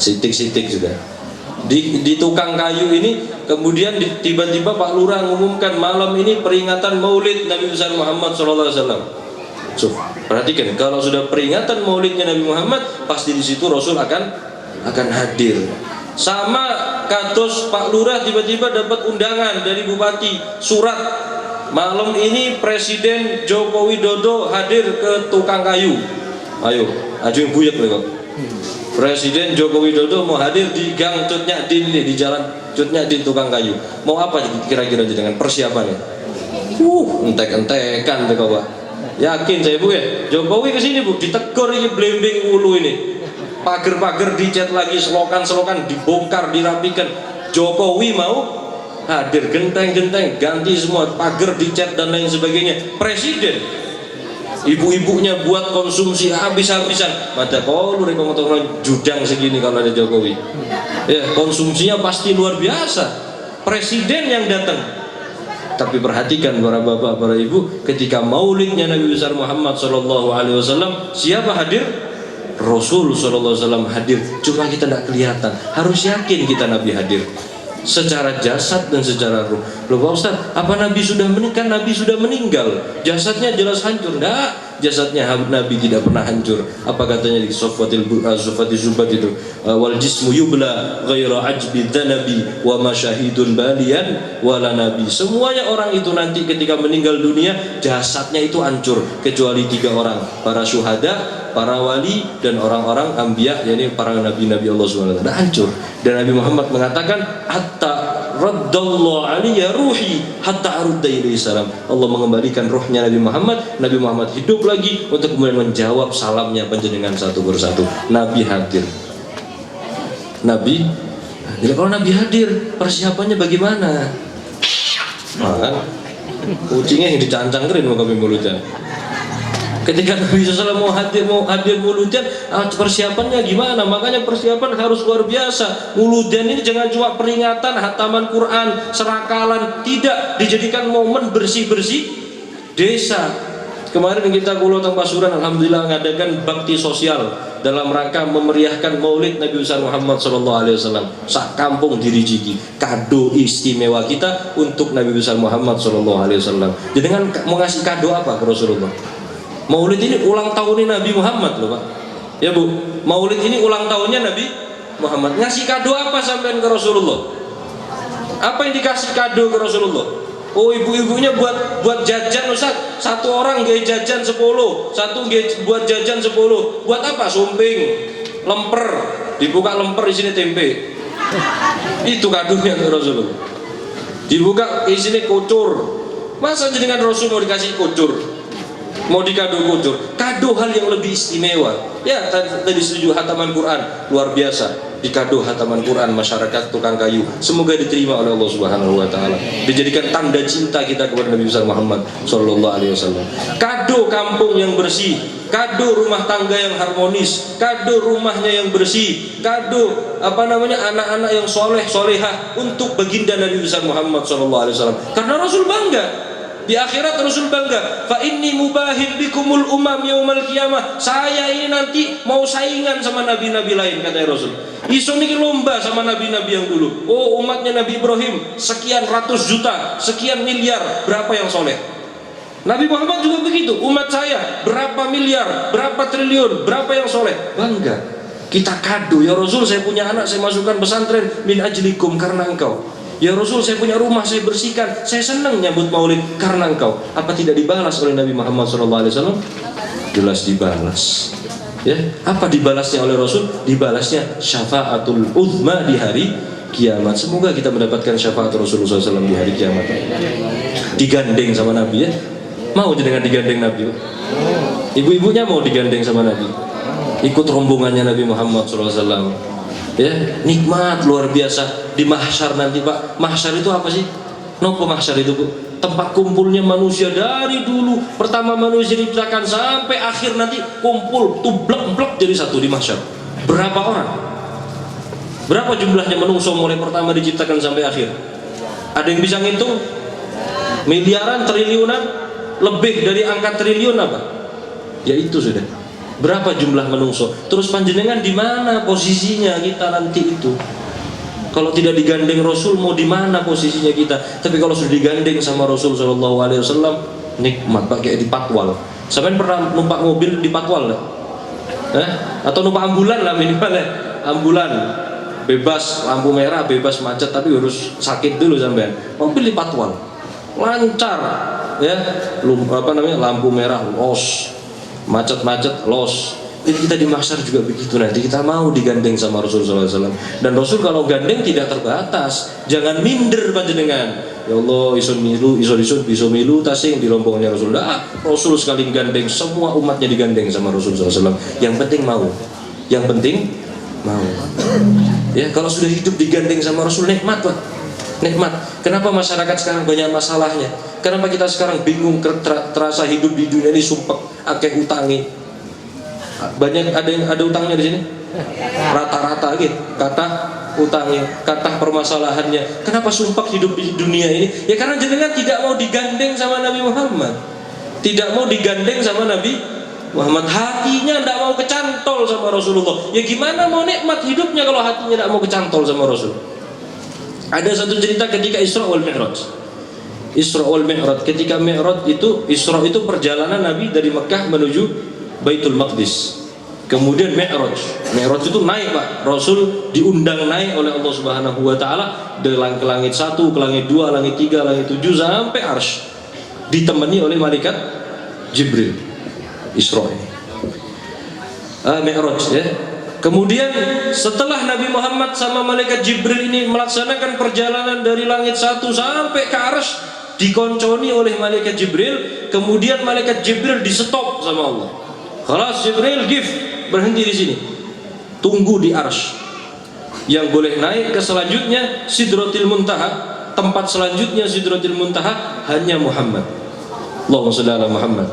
Sitik-sitik sudah. Di tukang kayu ini kemudian tiba-tiba Pak Lurah mengumumkan malam ini peringatan Maulid Nabi besar Muhammad SAW. So, perhatikan kalau sudah peringatan Maulidnya Nabi Muhammad, pasti di situ Rasul akan hadir. Sama kados Pak Lurah tiba-tiba dapat undangan dari Bupati surat malam ini Presiden Joko Widodo hadir ke tukang kayu. Ayo, ajuin buyut kok. Presiden Joko Widodo mau hadir di Gang Cut Nyadin ini, di Jalan Cut Nyadin tukang kayu. Mau apa kira-kira dengan persiapannya? Entek-entekan deh kau Pak. Yakin saya Bu ya. Jokowi kesini Bu, ditegur ini blembing ulu ini. Pagar-pagar dicat lagi, selokan-selokan dibongkar, dirapikan. Jokowi mau hadir, genteng-genteng ganti semua, pagar dicat dan lain sebagainya. Presiden, ibu-ibunya buat konsumsi habis-habisan. Mata kalau rekomendasi judang segini kalau ada Jokowi. Ya, konsumsinya pasti luar biasa. Presiden yang datang. Tapi perhatikan para bapak, para ibu, ketika maulidnya Nabi besar Muhammad SAW, siapa hadir? Rasul SAW hadir. Cuma kita tidak kelihatan. Harus yakin kita Nabi hadir secara jasad dan secara ruh. Loh Pak Ustaz, apa Nabi sudah meninggal? Nabi sudah meninggal. Jasadnya jelas hancur. Enggak, jasadnya Nabi tidak pernah hancur. Apa katanya di Suffatil Zubat itu? Wal jismu yubla ghaira ajbi dzanabi wa masyahidun balian wala nabi. Semuanya orang itu nanti ketika meninggal dunia jasadnya itu hancur kecuali 3 orang, para syuhada, para wali dan orang-orang anbiya, yakni para nabi-nabi Allah SWT. Hancur. Dan Nabi Muhammad mengatakan hatta raddallahu alayya ruhi hatta arudda ilaihi salam. Allah mengembalikan ruhnya Nabi Muhammad hidup lagi untuk kemudian menjawab salamnya panjenengan satu persatu. Nabi hadir. Jadi kalau Nabi hadir, persiapannya bagaimana? Kan kucingnya yang dicancang-cancangin mau kami mulutan. Ketika Nabi SAW mau hadir muludan, persiapannya gimana? Makanya persiapan harus luar biasa. Muludan ini jangan cuma peringatan hataman Quran, serakalan, tidak, dijadikan momen bersih-bersih desa. Kemarin kita Kulo Teng Pasuruan alhamdulillah mengadakan bakti sosial dalam rangka memeriahkan Maulid Nabi besar Muhammad SAW. Sak kampung dirijiki kado istimewa kita untuk Nabi besar Muhammad SAW. Jadi dengan mau ngasih kado apa ke Rasulullah? Maulid ini ulang tahunnya Nabi Muhammad loh Pak. Ya Bu, Maulid ini ulang tahunnya Nabi Muhammad. Ngasih kado apa sampean ke Rasulullah? Apa yang dikasih kado ke Rasulullah? Oh ibu-ibunya buat jajan Ustaz. Satu orang gaya jajan 10, satu buat jajan 10. Buat apa? Sumping, lemper, dibuka lemper isinya tempe. Itu kadonya ke Rasulullah. Dibuka isinya kucur. Masa jenengan Rasul mau dikasih kucur? mau dikado kucur, kado hal yang lebih istimewa. Ya tadi setuju hataman Quran, luar biasa. Dikado hataman Quran masyarakat tukang kayu, semoga diterima oleh Allah Subhanahu wa taala, dijadikan tanda cinta kita kepada Nabi besar Muhammad sallallahu alaihi wasallam. Kado kampung yang bersih, kado rumah tangga yang harmonis, kado rumahnya yang bersih, kado anak-anak yang soleh solehah untuk baginda Nabi besar Muhammad sallallahu alaihi wasallam. Karena Rasul bangga di akhirat, Rasul bangga, fa inni mubahin bikumul umam yaumal qiyamah. Saya ini nanti mau saingan sama nabi-nabi lain, kata Rasul. Iso niki lomba sama nabi-nabi yang dulu. Oh, umatnya Nabi Ibrahim sekian ratus juta, sekian miliar, berapa yang soleh? Nabi Muhammad juga begitu. Umat saya berapa miliar, berapa triliun, berapa yang soleh? Bangga. Kita kado, ya Rasul, saya punya anak, saya masukkan pesantren min ajlikum, karena engkau. Ya Rasul, saya punya rumah, saya bersihkan, saya senang nyambut maulid karena engkau. Apa tidak dibalas oleh Nabi Muhammad SAW? Jelas dibalas. Ya, apa dibalasnya oleh Rasul? Dibalasnya syafaatul uzma di hari kiamat. Semoga kita mendapatkan syafaat Rasulullah SAW di hari kiamat. Digandeng sama Nabi, ya. Mau dengan digandeng Nabi? Ibu-ibunya mau digandeng sama Nabi? Ikut rombongannya Nabi Muhammad SAW. Ya, nikmat luar biasa di mahsyar nanti, Pak. Mahsyar itu apa sih? Nopo mahsyar itu, Bu? Tempat kumpulnya manusia dari dulu pertama manusia diciptakan sampai akhir nanti kumpul tublek-blek jadi satu di mahsyar. Berapa orang? Berapa jumlahnya manusia mulai pertama diciptakan sampai akhir? Ada yang bisa ngitung? Miliaran, triliunan, lebih dari angka triliun apa? Ya itu sudah. Berapa jumlah menungso? Terus panjenengan di mana posisinya kita nanti itu? Kalau tidak digandeng Rasul, mau di mana posisinya kita? Tapi kalau sudah digandeng sama Rasul Shallallahu Alaihi Wasallam, nikmat, pakai di patwal. Sampai pernah numpak mobil di patwal lah? Atau numpak ambulan lah minimal ya? Ambulan, bebas lampu merah, bebas macet, tapi harus sakit dulu sampean. Mobil di patwal, lancar, ya? Lampu merah, los. Macet-macet, los. Jadi kita di mahsyar juga begitu nanti. Kita mau digandeng sama Rasulullah SAW. Dan Rasul kalau gandeng tidak terbatas. Jangan minder panjenengan. Ya Allah, isun bisa milu tasing di rombongannya Rasul. Rasul sekali gandeng, semua umatnya digandeng sama Rasulullah SAW. Yang penting mau. Yang penting mau. Ya, kalau sudah hidup digandeng sama Rasul, nikmat lah. Nikmat. Kenapa masyarakat sekarang banyak masalahnya? Kenapa kita sekarang bingung, terasa hidup di dunia ini sumpek, akeh utangi. Banyak ada utangnya di sini. Rata-rata gitu. Kata utangnya, kata permasalahannya. Kenapa sumpek hidup di dunia ini? Ya karena jenengan tidak mau digandeng sama Nabi Muhammad. Tidak mau digandeng sama Nabi Muhammad. Hatinya tidak mau kecantol sama Rasulullah. Ya gimana mau nikmat hidupnya kalau hatinya tidak mau kecantol sama Rasul? Ada satu cerita ketika Isra wal Mi'raj. Isra wal Mi'raj, ketika Mi'raj itu, Isra itu perjalanan Nabi dari Mekah menuju Baitul Maqdis. Kemudian Mi'raj itu naik, Pak. Rasul diundang naik oleh Allah Subhanahu wa taala ke langit 1, ke langit 2, langit 3, langit 7 sampai Arsy. Ditemani oleh malaikat Jibril. Isra ini. Mi'raj ya. Kemudian setelah Nabi Muhammad sama malaikat Jibril ini melaksanakan perjalanan dari langit 1 sampai ke Arsy, dikonconi oleh malaikat Jibril, kemudian malaikat Jibril di stop sama Allah. Khalas Jibril berhenti di sini. Tunggu di Arsy. Yang boleh naik ke selanjutnya Sidratil Muntaha, tempat selanjutnya Sidratil Muntaha hanya Muhammad. Allahumma shalli ala Muhammad.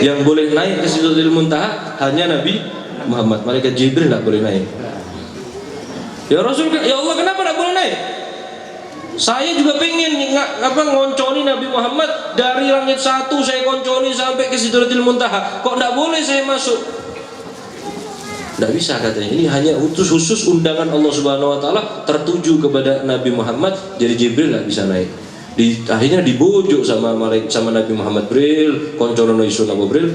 Yang boleh naik ke Sidratil Muntaha hanya Nabi Muhammad. Malaikat Jibril tidak boleh naik. Ya Rasul, ya Allah, kenapa tidak boleh naik? Saya juga pengen ngonconi Nabi Muhammad dari langit 1 saya konconi sampai ke Sidratil Muntaha. Kok tidak boleh saya masuk? Tidak bisa katanya. Ini hanya khusus undangan Allah Subhanahu Wa Taala tertuju kepada Nabi Muhammad. Jadi Jibril tidak bisa naik. Akhirnya dibujuk sama Nabi Muhammad. Bril, koncono isun apa Bril?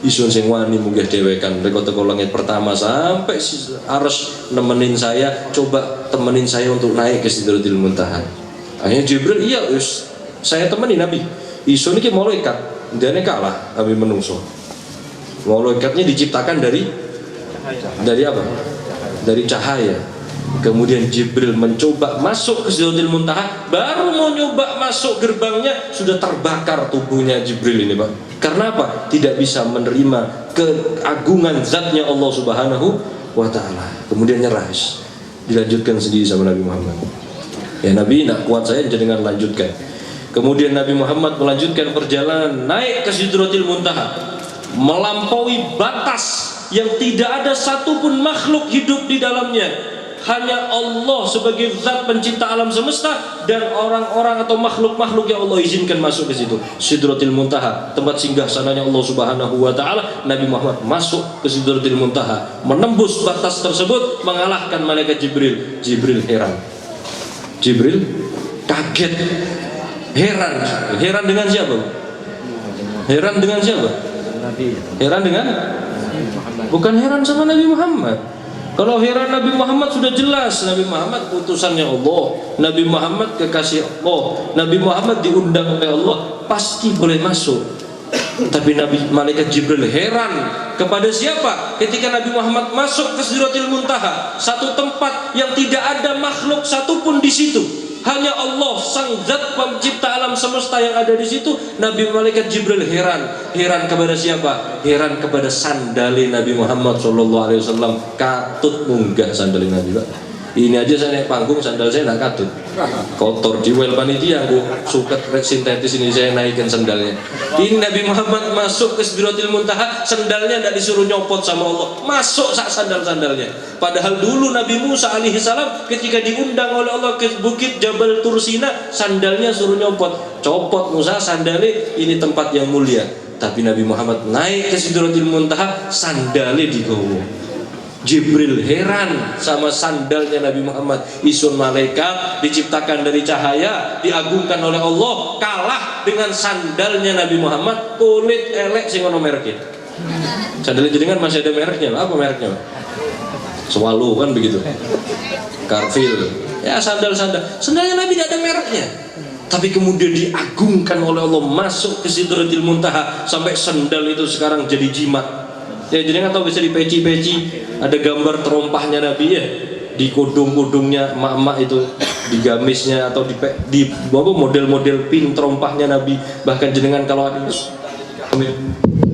Isun sing wani munggah dhewekan rek teko langit pertama sampai Arsy nemenin saya, coba temenin saya untuk naik ke Sidratil Muntaha. Akhirnya Jibril, iya wis saya temani Nabi. Isun iki malaikat, ndene kalah Nabi menungso. Malaikatnya diciptakan dari apa? Dari cahaya. Kemudian Jibril mencoba masuk ke Sidratil Muntaha, baru mau nyoba masuk gerbangnya sudah terbakar tubuhnya Jibril ini, Pak. Karena apa? Tidak bisa menerima keagungan zatnya Allah Subhanahu wa Ta'ala. Kemudian nyerah, dilanjutkan sendiri sama Nabi Muhammad. Ya Nabi, nak kuat saya jangan lanjutkan. Kemudian Nabi Muhammad melanjutkan perjalanan naik ke Sidratil Muntaha, melampaui batas yang tidak ada satupun makhluk hidup di dalamnya. Hanya Allah sebagai zat pencipta alam semesta dan orang-orang atau makhluk-makhluk yang Allah izinkan masuk ke situ. Sidratil Muntaha, tempat singgah sananya Allah Subhanahu wa Ta'ala. Nabi Muhammad masuk ke Sidratil Muntaha, menembus batas tersebut, mengalahkan malaikat Jibril. Jibril heran, Jibril kaget, heran. Heran dengan siapa? Heran dengan siapa? Heran dengan? Bukan heran sama Nabi Muhammad. Kalau heran Nabi Muhammad sudah jelas, Nabi Muhammad utusannya Allah, Nabi Muhammad kekasih Allah, Nabi Muhammad diundang oleh Allah, pasti boleh masuk. Tapi malaikat Jibril heran kepada siapa? Ketika Nabi Muhammad masuk ke Sidratil Muntaha, satu tempat yang tidak ada makhluk satupun di situ, hanya Allah sang zat pencipta alam semesta yang ada di situ. Nabi malaikat Jibril heran kepada siapa? Heran kepada sandali Nabi Muhammad SAW. Katut munggah sandali Nabi, Pak. Ini aja saya naik panggung, sandal saya nak katut, kotor di well panitia. Aku suka sintetis ini, saya naikkan sandalnya. Ini Nabi Muhammad masuk ke Sidratil Muntaha, sandalnya tidak disuruh nyopot sama Allah, masuk sak sandal-sandalnya. Padahal dulu Nabi Musa alaihissalam ketika diundang oleh Allah ke bukit Jabal Tursina, sandalnya suruh nyopot, copot Musa sandalnya, ini tempat yang mulia. Tapi Nabi Muhammad naik ke Sidratil Muntaha, sandalnya digowo. Jibril heran sama sandalnya Nabi Muhammad. Isun malaikat diciptakan dari cahaya, diagungkan oleh Allah, kalah dengan sandalnya Nabi Muhammad, kulit elek sing ono mereknya. Sandalnya jenengan masih ada mereknya, apa mereknya? Swallow kan begitu, Carville. Ya sandalnya Nabi tidak ada mereknya. Tapi kemudian diagungkan oleh Allah, masuk ke Sidratil Muntaha, sampai sandal itu sekarang jadi jimat. Ya jadi kan tahu bisa dipeci-peci, ada gambar terompahnya Nabi ya, di kodong-kodongnya emak-emak itu, di gamisnya atau di model-model pin terompahnya Nabi. Bahkan jenengan kalau ada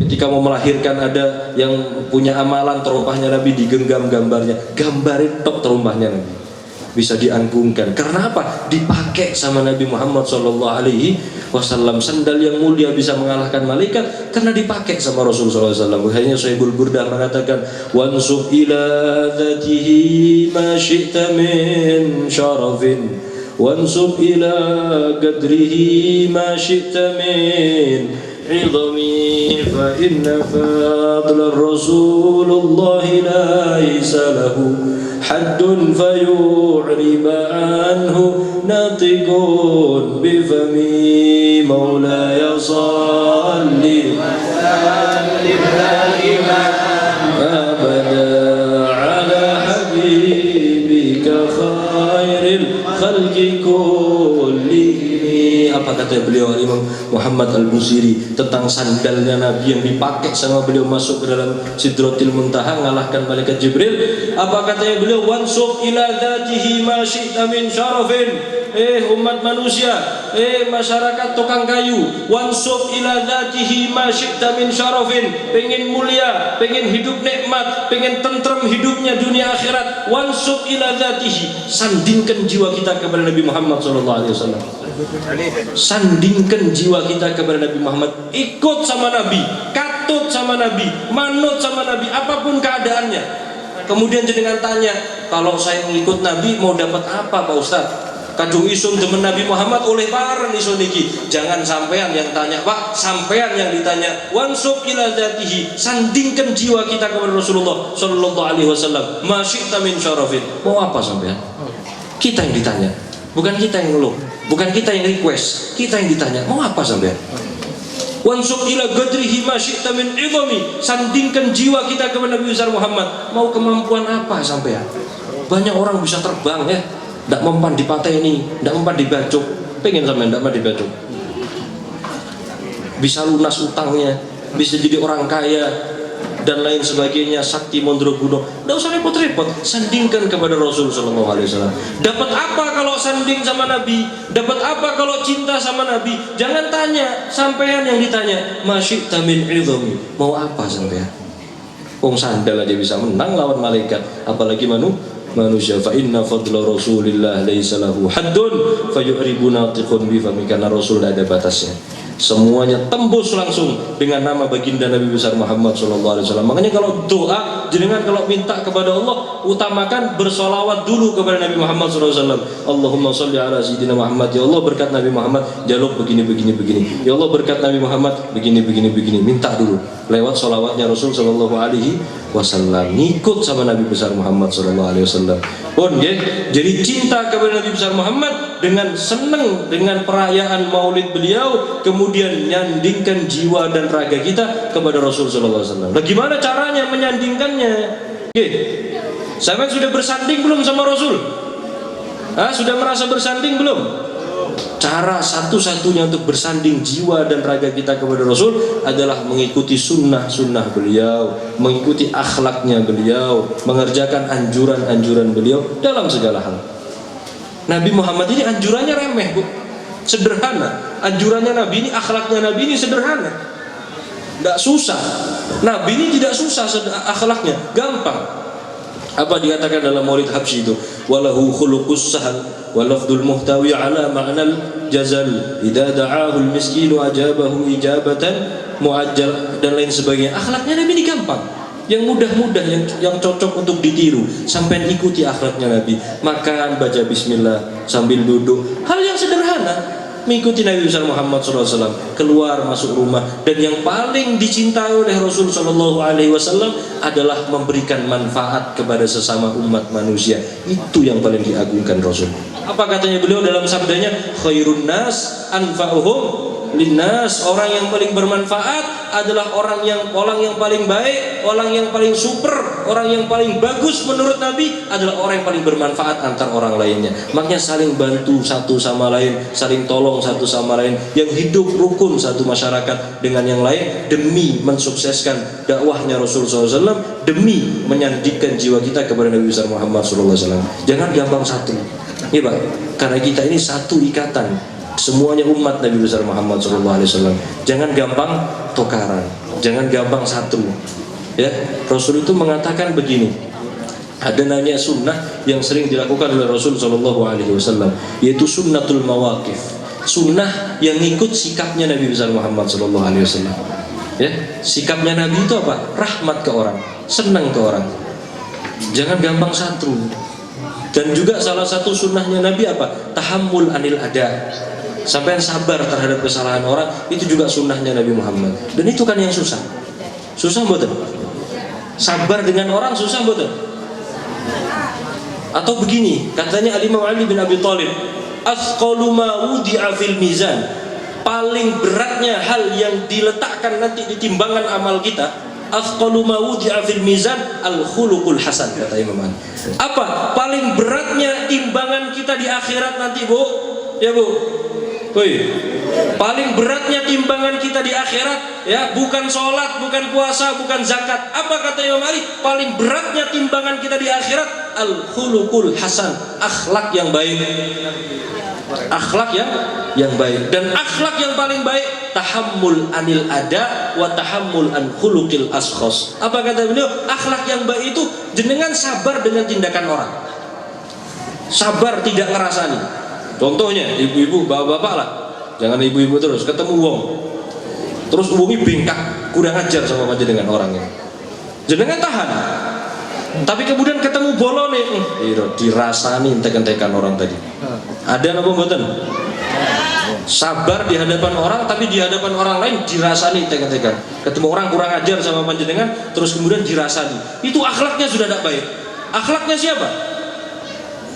ketika mau melahirkan ada yang punya amalan terompahnya Nabi, digenggam gambarnya, gambarin tok terompahnya Nabi, bisa dianggungkan. Karena apa? Dipakai sama Nabi Muhammad SAW. Sandal yang mulia bisa mengalahkan malaikat karena dipakai sama Rasulullah SAW. Hanya Sahibul Burdah mengatakan, wansub ila dhatihi ma syi'ta min syarafin, wansub ila qadrihi ma syi'ta min idami, fa inna fadla Rasulullah laisa lahu haddun fayu'riba anhu natiqun bifami maulaya salli abada ala habibika khairil khalqi kullihim. Apa kata beliau Imam Muhammad Al-Busiri tentang sandalnya Nabi yang dipakai sama beliau masuk ke dalam Sidratil Muntaha, mengalahkan malaikat Jibril? Apa katanya beliau? Wansub ila dzatihi ma syi'ta min syarafin. Umat manusia, masyarakat tukang kayu, wansub ila dzatihi ma syi'ta min syarafin. Pengen mulia, pengen hidup nikmat, pengen tentrem hidupnya dunia akhirat, wansub ila dzatihi. Sandingkan jiwa kita kepada Nabi Muhammad SAW. Sandingkan jiwa kita kepada Nabi Muhammad, ikut sama Nabi, katut sama Nabi, manut sama Nabi, apapun keadaannya. Kemudian jenengan tanya, kalau saya mengikut Nabi mau dapat apa Pak Ustaz? Kadung isun demen Nabi Muhammad oleh bareng isun iki. Jangan sampean yang tanya, Pak, sampean yang ditanya. Wansub ila dzatihi, sandingkan jiwa kita kepada Rasulullah sallallahu alaihi wasallam. Ma syi'ta min syarafin. Mau apa sampean? Kita yang ditanya, bukan kita yang ngeluh, bukan kita yang request, kita yang ditanya. Mau apa sampean? Wansub ila qadrihi ma syi'ta min idami, sandingkan jiwa kita kepada Nabi besar Muhammad. Mau kemampuan apa sampean? Banyak orang bisa terbang ya, tidak mempan di pateni, tidak mempan di bacok. Pengen sampean tidak mempan di bacok, bisa lunas utangnya, bisa jadi orang kaya, dan lain sebagainya, sakti Mondroguno, tidak usah repot-repot, sandingkan kepada Rasul Sallallahu Alaihi Wasallam. Dapat apa kalau sanding sama Nabi? Dapat apa kalau cinta sama Nabi? Jangan tanya, sampean yang ditanya, masyita min idhami, mau apa sampean? Wong sandal aja bisa menang lawan malaikat, apalagi manusia. Fa inna fadla Rasulillah laisa lahu haddun fayu'ribu natiqun bi fami, karena Rasul tidak ada batasnya. Semuanya tembus langsung dengan nama baginda Nabi besar Muhammad sallallahu alaihi wasallam. Makanya kalau doa, jenengan kalau minta kepada Allah, utamakan bersolawat dulu kepada Nabi Muhammad sallallahu alaihi wasallam. Allahumma sholli ala sayyidina Muhammad. Ya Allah berkat Nabi Muhammad jaluk begini. Ya Allah berkat Nabi Muhammad begini. Minta dulu lewat solawatnya Rasul sallallahu alaihi wasallam. Ngikut sama Nabi besar Muhammad sallallahu alaihi wasallam. Pun jadi cinta kepada Nabi besar Muhammad dengan senang dengan perayaan Maulid beliau, kemudian nyandingkan jiwa dan raga kita kepada Rasul sallallahu alaihi wasallam. Nah, gimana caranya menyandingkannya? Sampai sudah bersanding belum sama Rasul? Sudah merasa bersanding belum? Cara satu-satunya untuk bersanding jiwa dan raga kita kepada Rasul adalah mengikuti sunnah beliau, mengikuti akhlaknya beliau, mengerjakan anjuran-anjuran beliau dalam segala hal. Nabi Muhammad ini anjurannya remeh, Bu, sederhana. Anjurannya Nabi ini, akhlaknya Nabi ini sederhana, tidak susah. Nabi ini tidak susah akhlaknya, gampang. Apa dikatakan dalam Maulid Habsyi itu? Walahu khuluqus sahal wa lafdul muhtawi ala ma'nal jazal idza da'ahu al-miskinu ajabahu ijabatan muajjal, dan lain sebagainya. Akhlaknya Nabi ini gampang, yang mudah-mudah, yang cocok untuk ditiru. Sampai ikuti akhlaknya Nabi. Makan baca bismillah sambil duduk, hal yang sederhana. Mengikuti Nabi besar Muhammad SAW, keluar masuk rumah, dan yang paling dicintai oleh Rasul SAW adalah memberikan manfaat kepada sesama umat manusia. Itu yang paling diagungkan Rasul. Apa katanya beliau dalam sabdanya? Khairun nas anfa'uhum linnas. Orang yang paling bermanfaat adalah orang yang paling baik, orang yang paling super, orang yang paling bagus menurut Nabi adalah orang yang paling bermanfaat antar orang lainnya. Makanya saling bantu satu sama lain, saling tolong satu sama lain, yang hidup rukun satu masyarakat dengan yang lain demi mensukseskan dakwahnya Rasul SAW, demi menyandingkan jiwa kita kepada Nabi besar Muhammad SAW. Jangan gampang satu, ya Pak, karena kita ini satu ikatan, semuanya umat Nabi besar Muhammad SAW. Jangan gampang tukaran, jangan gampang satu. Ya, Rasul itu mengatakan begini. Ada namanya sunnah yang sering dilakukan oleh Rasul SAW, yaitu sunnatul mawaqif. Sunnah yang ngikut sikapnya Nabi besar Muhammad SAW. Ya, sikapnya Nabi itu apa? Rahmat ke orang, senang ke orang. Jangan gampang satu. Dan juga salah satu sunnahnya Nabi apa? Tahammul anil ada. Sampai sabar terhadap kesalahan orang, itu juga sunnahnya Nabi Muhammad. Dan itu kan yang susah. Susah betul. Sabar dengan orang susah betul. Atau begini, katanya Al-Imam Ali bin Abi Thalib, asqalu ma wudi'a fil mizan, paling beratnya hal yang diletakkan nanti di timbangan amal kita, asqalu ma wudi'a fil mizan al-khuluqul hasan, kata Imam Ali. Apa? Paling beratnya timbangan kita di akhirat nanti, Bu. Ya, Bu. Woi, paling beratnya timbangan kita di akhirat, ya, bukan sholat, bukan puasa, bukan zakat. Apa kata Imam Ali? Paling beratnya timbangan kita di akhirat al-khuluqul hasan, akhlak yang baik. Akhlak yang baik. Dan akhlak yang paling baik tahammul anil ada wa tahammul an khuluqil askhos. Apa kata beliau? Akhlak yang baik itu jenengan sabar dengan tindakan orang. Sabar tidak ngerasani. Contohnya ibu-ibu, bapak-bapak lah, jangan ibu-ibu terus ketemu wong, terus wongi bengkak, kurang ajar sama panjenengan orangnya, jenengan tahan. Tapi kemudian ketemu bolone, dirasani entek-entekan orang tadi. Ada apa mboten? Sabar di hadapan orang, tapi di hadapan orang lain dirasani entek-entekan. Ketemu orang kurang ajar sama panjenengan, terus kemudian dirasani. Itu akhlaknya sudah tidak baik. Akhlaknya siapa?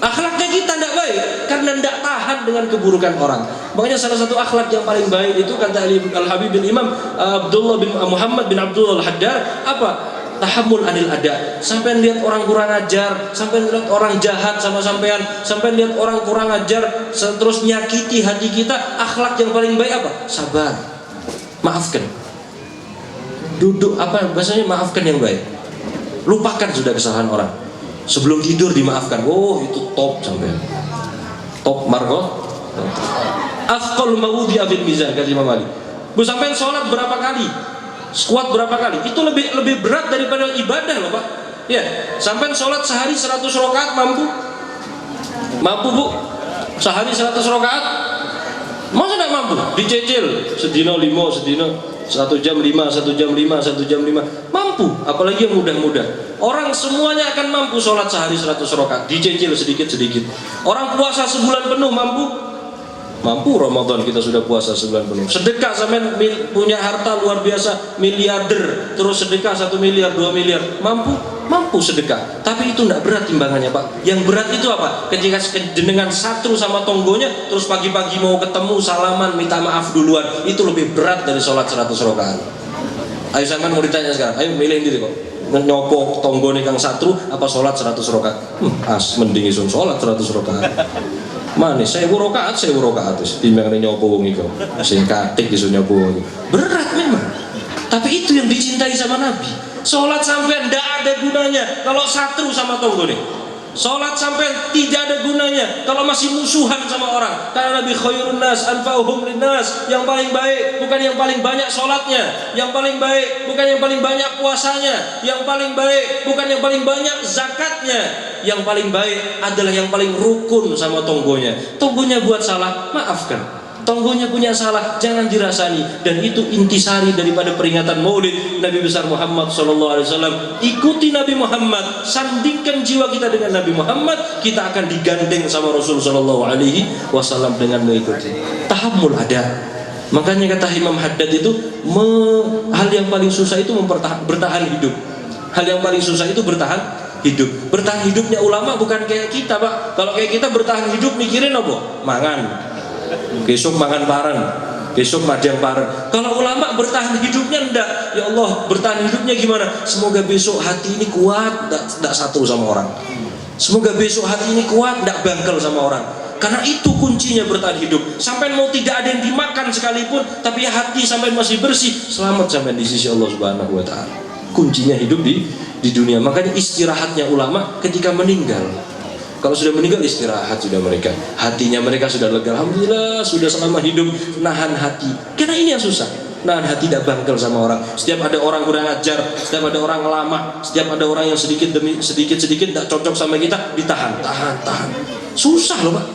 Akhlaknya kita tidak baik karena tidak tahan dengan keburukan orang. Makanya salah satu akhlak yang paling baik itu kata Al-Habib bin Imam Abdullah bin Muhammad bin Abdullah Al-Haddar, apa? Tahammul anil ada. Sampai lihat orang kurang ajar, sampai lihat orang jahat sama sampean, sampai lihat orang kurang ajar terus nyakiti hati kita, akhlak yang paling baik apa? Sabar. Maafkan. Duduk apa bahasanya, maafkan yang baik. Lupakan sudah kesalahan orang. Sebelum tidur dimaafkan. Oh, itu top sampai. Top marko. Afqal mawudi fil mizan, kata Imam Ali. Bu, sampai sholat berapa kali? Squat berapa kali? Itu lebih berat daripada ibadah loh, Pak. Ya, sampai sholat sehari 100 rakaat mampu? Mampu, Bu? Sehari 100 rakaat? Masa tidak mampu? Dicicil sedino 5, sedino 1 jam 5, 1 jam 5, 1 jam 5. Mampu, apalagi yang mudah-mudah. Orang semuanya akan mampu sholat sehari 100 rakaat, dicicil sedikit-sedikit. Orang puasa sebulan penuh mampu? Mampu. Ramadan kita sudah puasa sebulan penuh. Sedekah, sampai punya harta luar biasa, miliarder, terus sedekah 1 miliar, 2 miliar, mampu? Mampu sedekah. Tapi itu tidak berat timbangannya, Pak. Yang berat itu apa? Ketika jenengan satu sama tonggonya, terus pagi-pagi mau ketemu, salaman, minta maaf duluan, itu lebih berat dari sholat 100 rakaat. Ayo sampean mau ditanya sekarang, ayo milih diri kok. Nyopok tonggone kang satru apa sholat 100 rakaat? Mending isun sholat 100 rakaat. Manis, 1000 rakaat timbang nyopo wong iku. Sing katik iso nyopo wong. Berat memang. Tapi itu yang dicintai sama Nabi. Sholat sampai tidak ada gunanya kalau satru sama tonggone. Sholat sampai tidak ada gunanya kalau masih musuhan sama orang. Karena Nabi khairun nas anfa'uhum linnas, yang paling baik bukan yang paling banyak sholatnya, yang paling baik bukan yang paling banyak puasanya, yang paling baik bukan yang paling banyak zakatnya, yang paling baik adalah yang paling rukun sama tonggonya. Tonggonya buat salah, maafkan. Tonggonya punya salah, jangan dirasani. Dan itu intisari daripada peringatan Maulid Nabi besar Muhammad SAW. Ikuti Nabi Muhammad, sandingkan jiwa kita dengan Nabi Muhammad, kita akan digandeng sama Rasul SAW dengan mengikuti. Tahammul ada. Makanya kata Imam Haddad itu, hal yang paling susah itu bertahan hidup. Hal yang paling susah itu bertahan hidup. Bertahan hidupnya ulama bukan kayak kita, Pak. Kalau kayak kita bertahan hidup mikirin apa? Mangan. Besok makan pareng, besok madang pareng. Kalau ulama bertahan hidupnya enggak. Ya Allah, bertahan hidupnya gimana? Semoga besok hati ini kuat, enggak satu sama orang. Semoga besok hati ini kuat, enggak bangkel sama orang. Karena itu kuncinya bertahan hidup. Sampai mau tidak ada yang dimakan sekalipun, tapi hati sampai masih bersih, selamat sampai di sisi Allah Subhanahu wa taala. Kuncinya hidup di dunia. Makanya istirahatnya ulama ketika meninggal. Kalau sudah meninggal istirahat sudah mereka. Hatinya mereka sudah lega. Alhamdulillah sudah selama hidup nahan hati. Karena ini yang susah. Nahan hati tidak bangkel sama orang. Setiap ada orang kurang ajar, setiap ada orang lama, setiap ada orang yang sedikit demi sedikit tidak cocok sama kita, ditahan, tahan. Susah loh, Pak.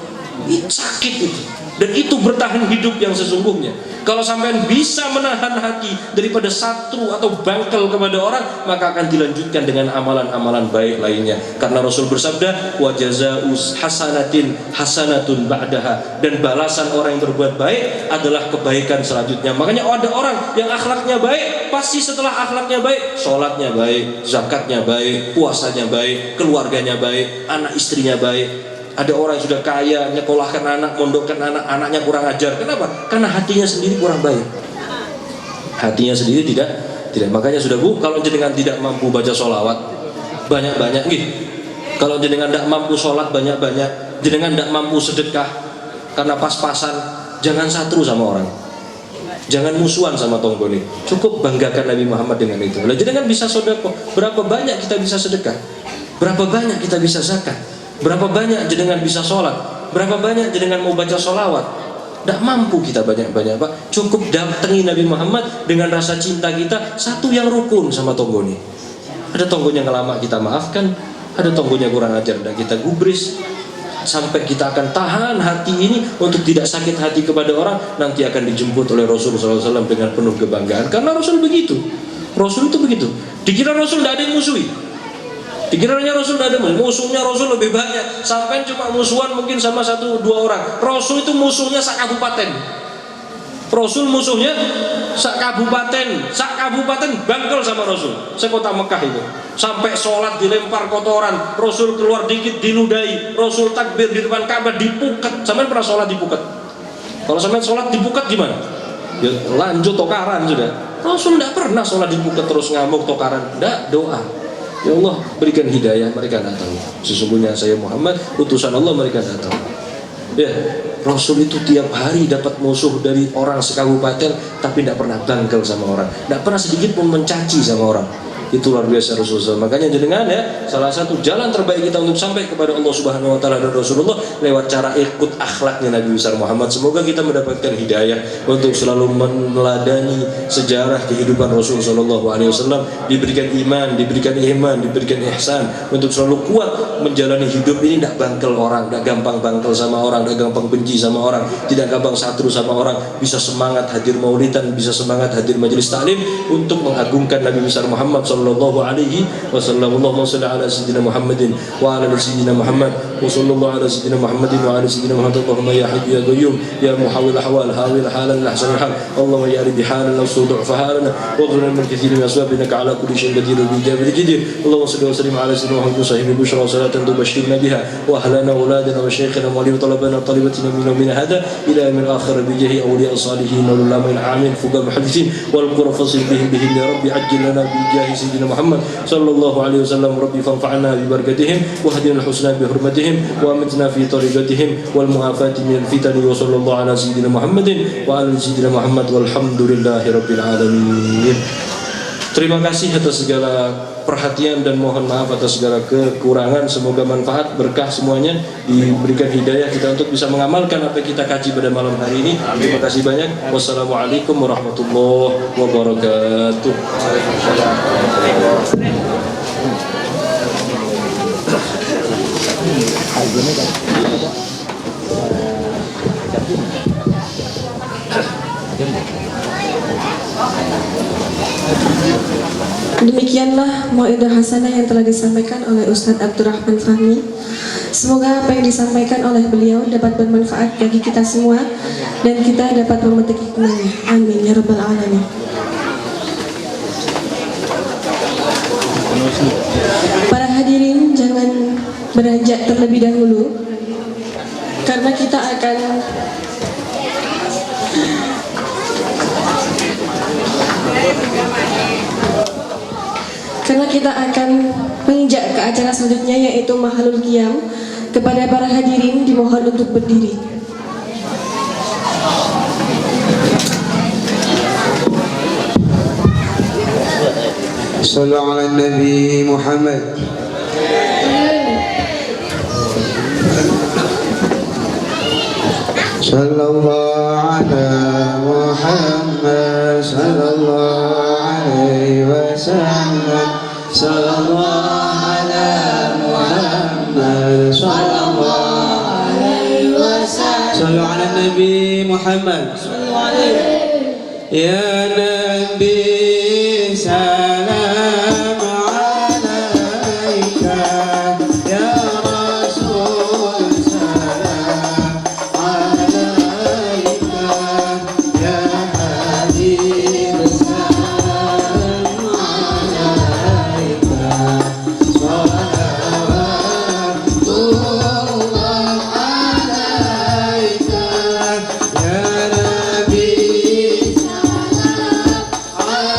Sakit itu. Dan itu bertahan hidup yang sesungguhnya. Kalau sampean bisa menahan hati daripada satru atau bangkel kepada orang, maka akan dilanjutkan dengan amalan-amalan baik lainnya. Karena Rasul bersabda, wa jazaa'us hasanatin hasanatun ba'daha, dan balasan orang yang berbuat baik adalah kebaikan selanjutnya. Makanya ada orang yang akhlaknya baik, pasti setelah akhlaknya baik, sholatnya baik, zakatnya baik, puasanya baik, keluarganya baik, anak istrinya baik. Ada orang yang sudah kaya, nyekolahkan anak, mondokkan anak, anaknya kurang ajar. Kenapa? Karena hatinya sendiri kurang baik. Hatinya sendiri tidak. Makanya sudah, Bu, kalau jenengan tidak mampu baca sholawat banyak-banyak, gitu. Kalau jenengan tidak mampu sholat banyak-banyak, jenengan tidak mampu sedekah karena pas-pasan, jangan satru sama orang. Jangan musuhan sama tonggone. Cukup banggakan Nabi Muhammad dengan itu. Lalu jenengan bisa sedekah. Berapa banyak kita bisa sedekah? Berapa banyak kita bisa zakat? Berapa banyak jenengan bisa sholat? Berapa banyak jenengan mau baca sholawat? Tidak mampu kita banyak-banyak, Pak. Cukup datangi Nabi Muhammad dengan rasa cinta kita, satu yang rukun sama tonggone. Ada tonggonya ngelama kita maafkan, ada tonggonya kurang ajar dan kita gubris. Sampai kita akan tahan hati ini untuk tidak sakit hati kepada orang, nanti akan dijemput oleh Rasulullah SAW dengan penuh kebanggaan. Karena Rasul begitu. Rasul itu begitu. Dikira Rasul tidak ada yang musuhi. Dikiranya Rasul tidak ada musuhnya. Rasul lebih banyak. Sampai cuma musuhan mungkin sama 1-2 orang. Rasul itu musuhnya sak kabupaten. Rasul musuhnya sak kabupaten bangkel sama Rasul. Sekota Mekah itu. Sampai sholat dilempar kotoran. Rasul keluar dikit diludahi. Rasul takbir di depan Ka'bah dipuket. Sampai pernah sholat dipuket? Kalau sampai sholat dipuket gimana? Ya, lanjut tokaran sudah. Rasul tidak pernah sholat dipuket terus ngamuk tokaran. Tidak, doa. Ya Allah, berikan hidayah, mereka tidak tahu. Sesungguhnya saya Muhammad, utusan Allah, mereka tidak tahu. Ya, Rasul itu tiap hari dapat musuh dari orang sekabupaten, tapi tidak pernah bangkel sama orang, tidak pernah sedikit pun mencaci sama orang. Itu luar biasa Rasulullah. Makanya jenengan ya, salah satu jalan terbaik kita untuk sampai kepada Allah Subhanahu wa taala dan Rasulullah lewat cara ikut akhlaknya Nabi besar Muhammad. Semoga kita mendapatkan hidayah untuk selalu meneladani sejarah kehidupan Rasul sallallahu alaihi wasallam, diberikan iman, diberikan ihsan, untuk selalu kuat menjalani hidup ini, tidak bangkel orang, tidak gampang bangkel sama orang, tidak gampang benci sama orang, tidak gampang satru sama orang, bisa semangat hadir maulidan, bisa semangat hadir majelis taklim untuk mengagungkan Nabi besar Muhammad sallallahu alaihi wasallam. Allahumma shalli ala sayyidina Muhammadin wa ala sayyidina Muhammad wa sallallahu ala sayyidina Muhammadin wa ala sayyidina Muhammad. Allahumma ya hayy ya qayyum ya muhawwil ahwal hawil halan ahsan hal. Allahumma ya rabbi halan la sudu' fahalana wa ghfir min kathir min asbabinaka ala kulli shay'in qadir bi jabri qadir. Allahumma salli wa sallim ala sayyidina Muhammad sahibi bushra wa salatan tubashshirna biha wa ahlana wa auladana wa shaykhana wa li talabana talibatina min hada ila min akhir bi jahi awliya salihin wa ulama al-amin fuqa muhaddithin wal qurfasil bihim ya rabbi ajil lana bi jahi sayyidina Muhammad sallallahu alaihi wasallam. Rabbi fanfa'na bi barakatihim wa hadina al-husna bi hurmatihim wa amitna fi tariqatihim wal mu'afati min al-fitani wa sallallahu ala sayyidina Muhammadin wa ala sayyidina Muhammad walhamdulillahi rabbil alamin. Terima kasih atas segala perhatian dan mohon maaf atas segala kekurangan. Semoga manfaat, berkah semuanya, diberikan hidayah kita untuk bisa mengamalkan apa yang kita kaji pada malam hari ini. Terima kasih banyak. Wassalamualaikum warahmatullahi wabarakatuh. Demikianlah mau'idah hasanah yang telah disampaikan oleh Ustadz Abdurrahman Fahmi. Semoga apa yang disampaikan oleh beliau dapat bermanfaat bagi kita semua dan kita dapat memetik hikmahnya. Amin ya rabbal alamin. Para hadirin jangan beranjak terlebih dahulu, karena kita akan menginjak ke acara selanjutnya, yaitu Mahalul Qiyam. Kepada para hadirin dimohon untuk berdiri. Sallu ala Nabi Muhammad. Sallallahu ala Muhammad sallallahu alaihi wasallam. Sallallahu ala Muhammad sallallahu alaihi wasallam. Sallu ala Nabi Muhammad. Ya Nabi salam alaika, ya Rasul salam alaika, ya Habib salam alaika, salawatullah alaika, ya Nabi salam alaika.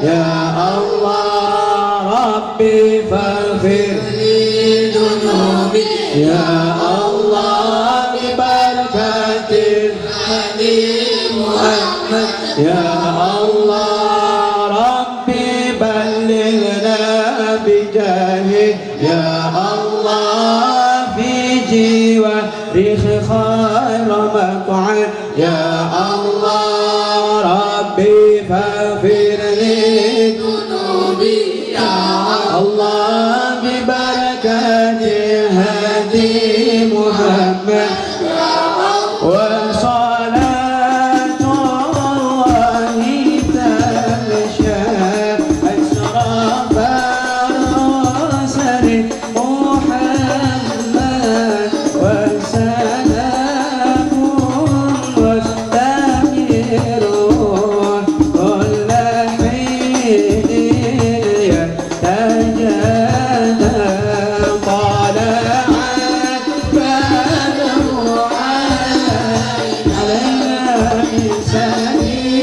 يا الله ربي فاغفر لي ذنوبي يا الله ببركة الهدي محمد يا الله ربي بلغنا بجاهه يا الله في جوارح خير مقعد يا الله ربي فاغفر لي ذنوبي يا الله ببركة الهدي محمد وصلاة الله تمشى أشرف الرسل محمد وسلام مستمر كل حين يتجدد طلعت بدر علينا من سنيات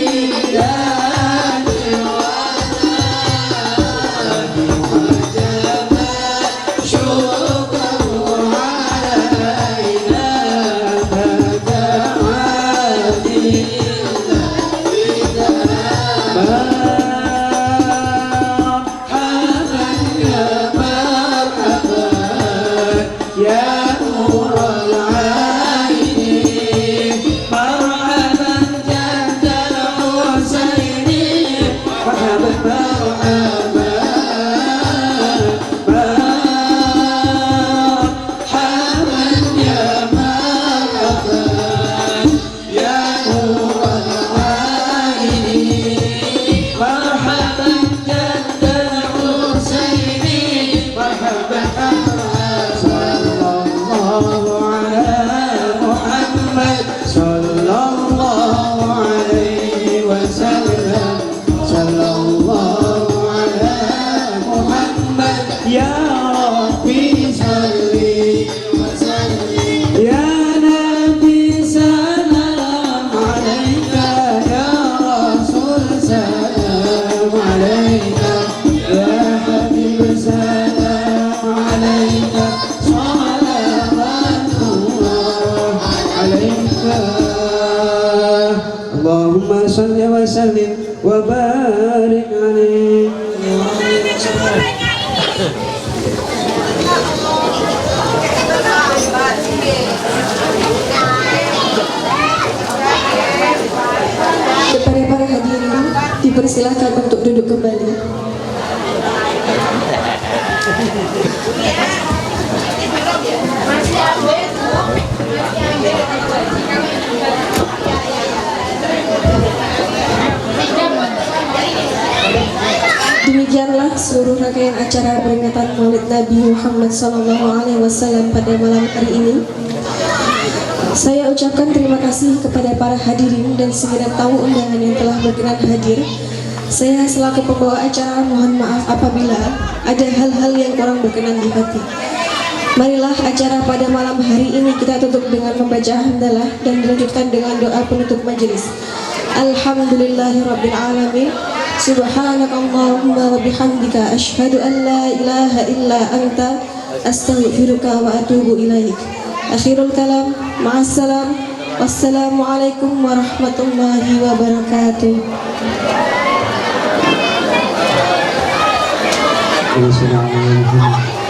شكر علينا يا نور العين مرحبا جد الحسين مرحبا مرحبا مرحبا يا مرحبا يا نور العين مرحبا جد الحسين مرحبا صلى الله عليه وسلم صلى الله على محمد يا ربي صل وسلم يا نبي سلام عليك يا رسول سلام عليك يا حبيب سلام عليك صلوات الله عليك اللهم صل وسلم وبارك عليه Kepada para hadirin dipersilakan untuk duduk kembali. Demikianlah seluruh rangkaian acara peringatan Maulid Nabi Muhammad SAW pada malam hari ini. Saya ucapkan terima kasih kepada para hadirin dan segenap tamu undangan yang telah berkenan hadir. Saya selaku pembawa acara mohon maaf apabila ada hal-hal yang kurang berkenan di hati. Marilah acara pada malam hari ini kita tutup dengan membaca hamdalah dan dilanjutkan dengan doa penutup majelis. Alhamdulillahirabbil alamin. Subhanakallahumma wa bihamdika asyhadu an la ilaha illa anta astaghfiruka wa atubu ilaik. Akhirul kalam, ma'assalam. Wassalamualaikum warahmatullahi wabarakatuh. Assalamualaikum.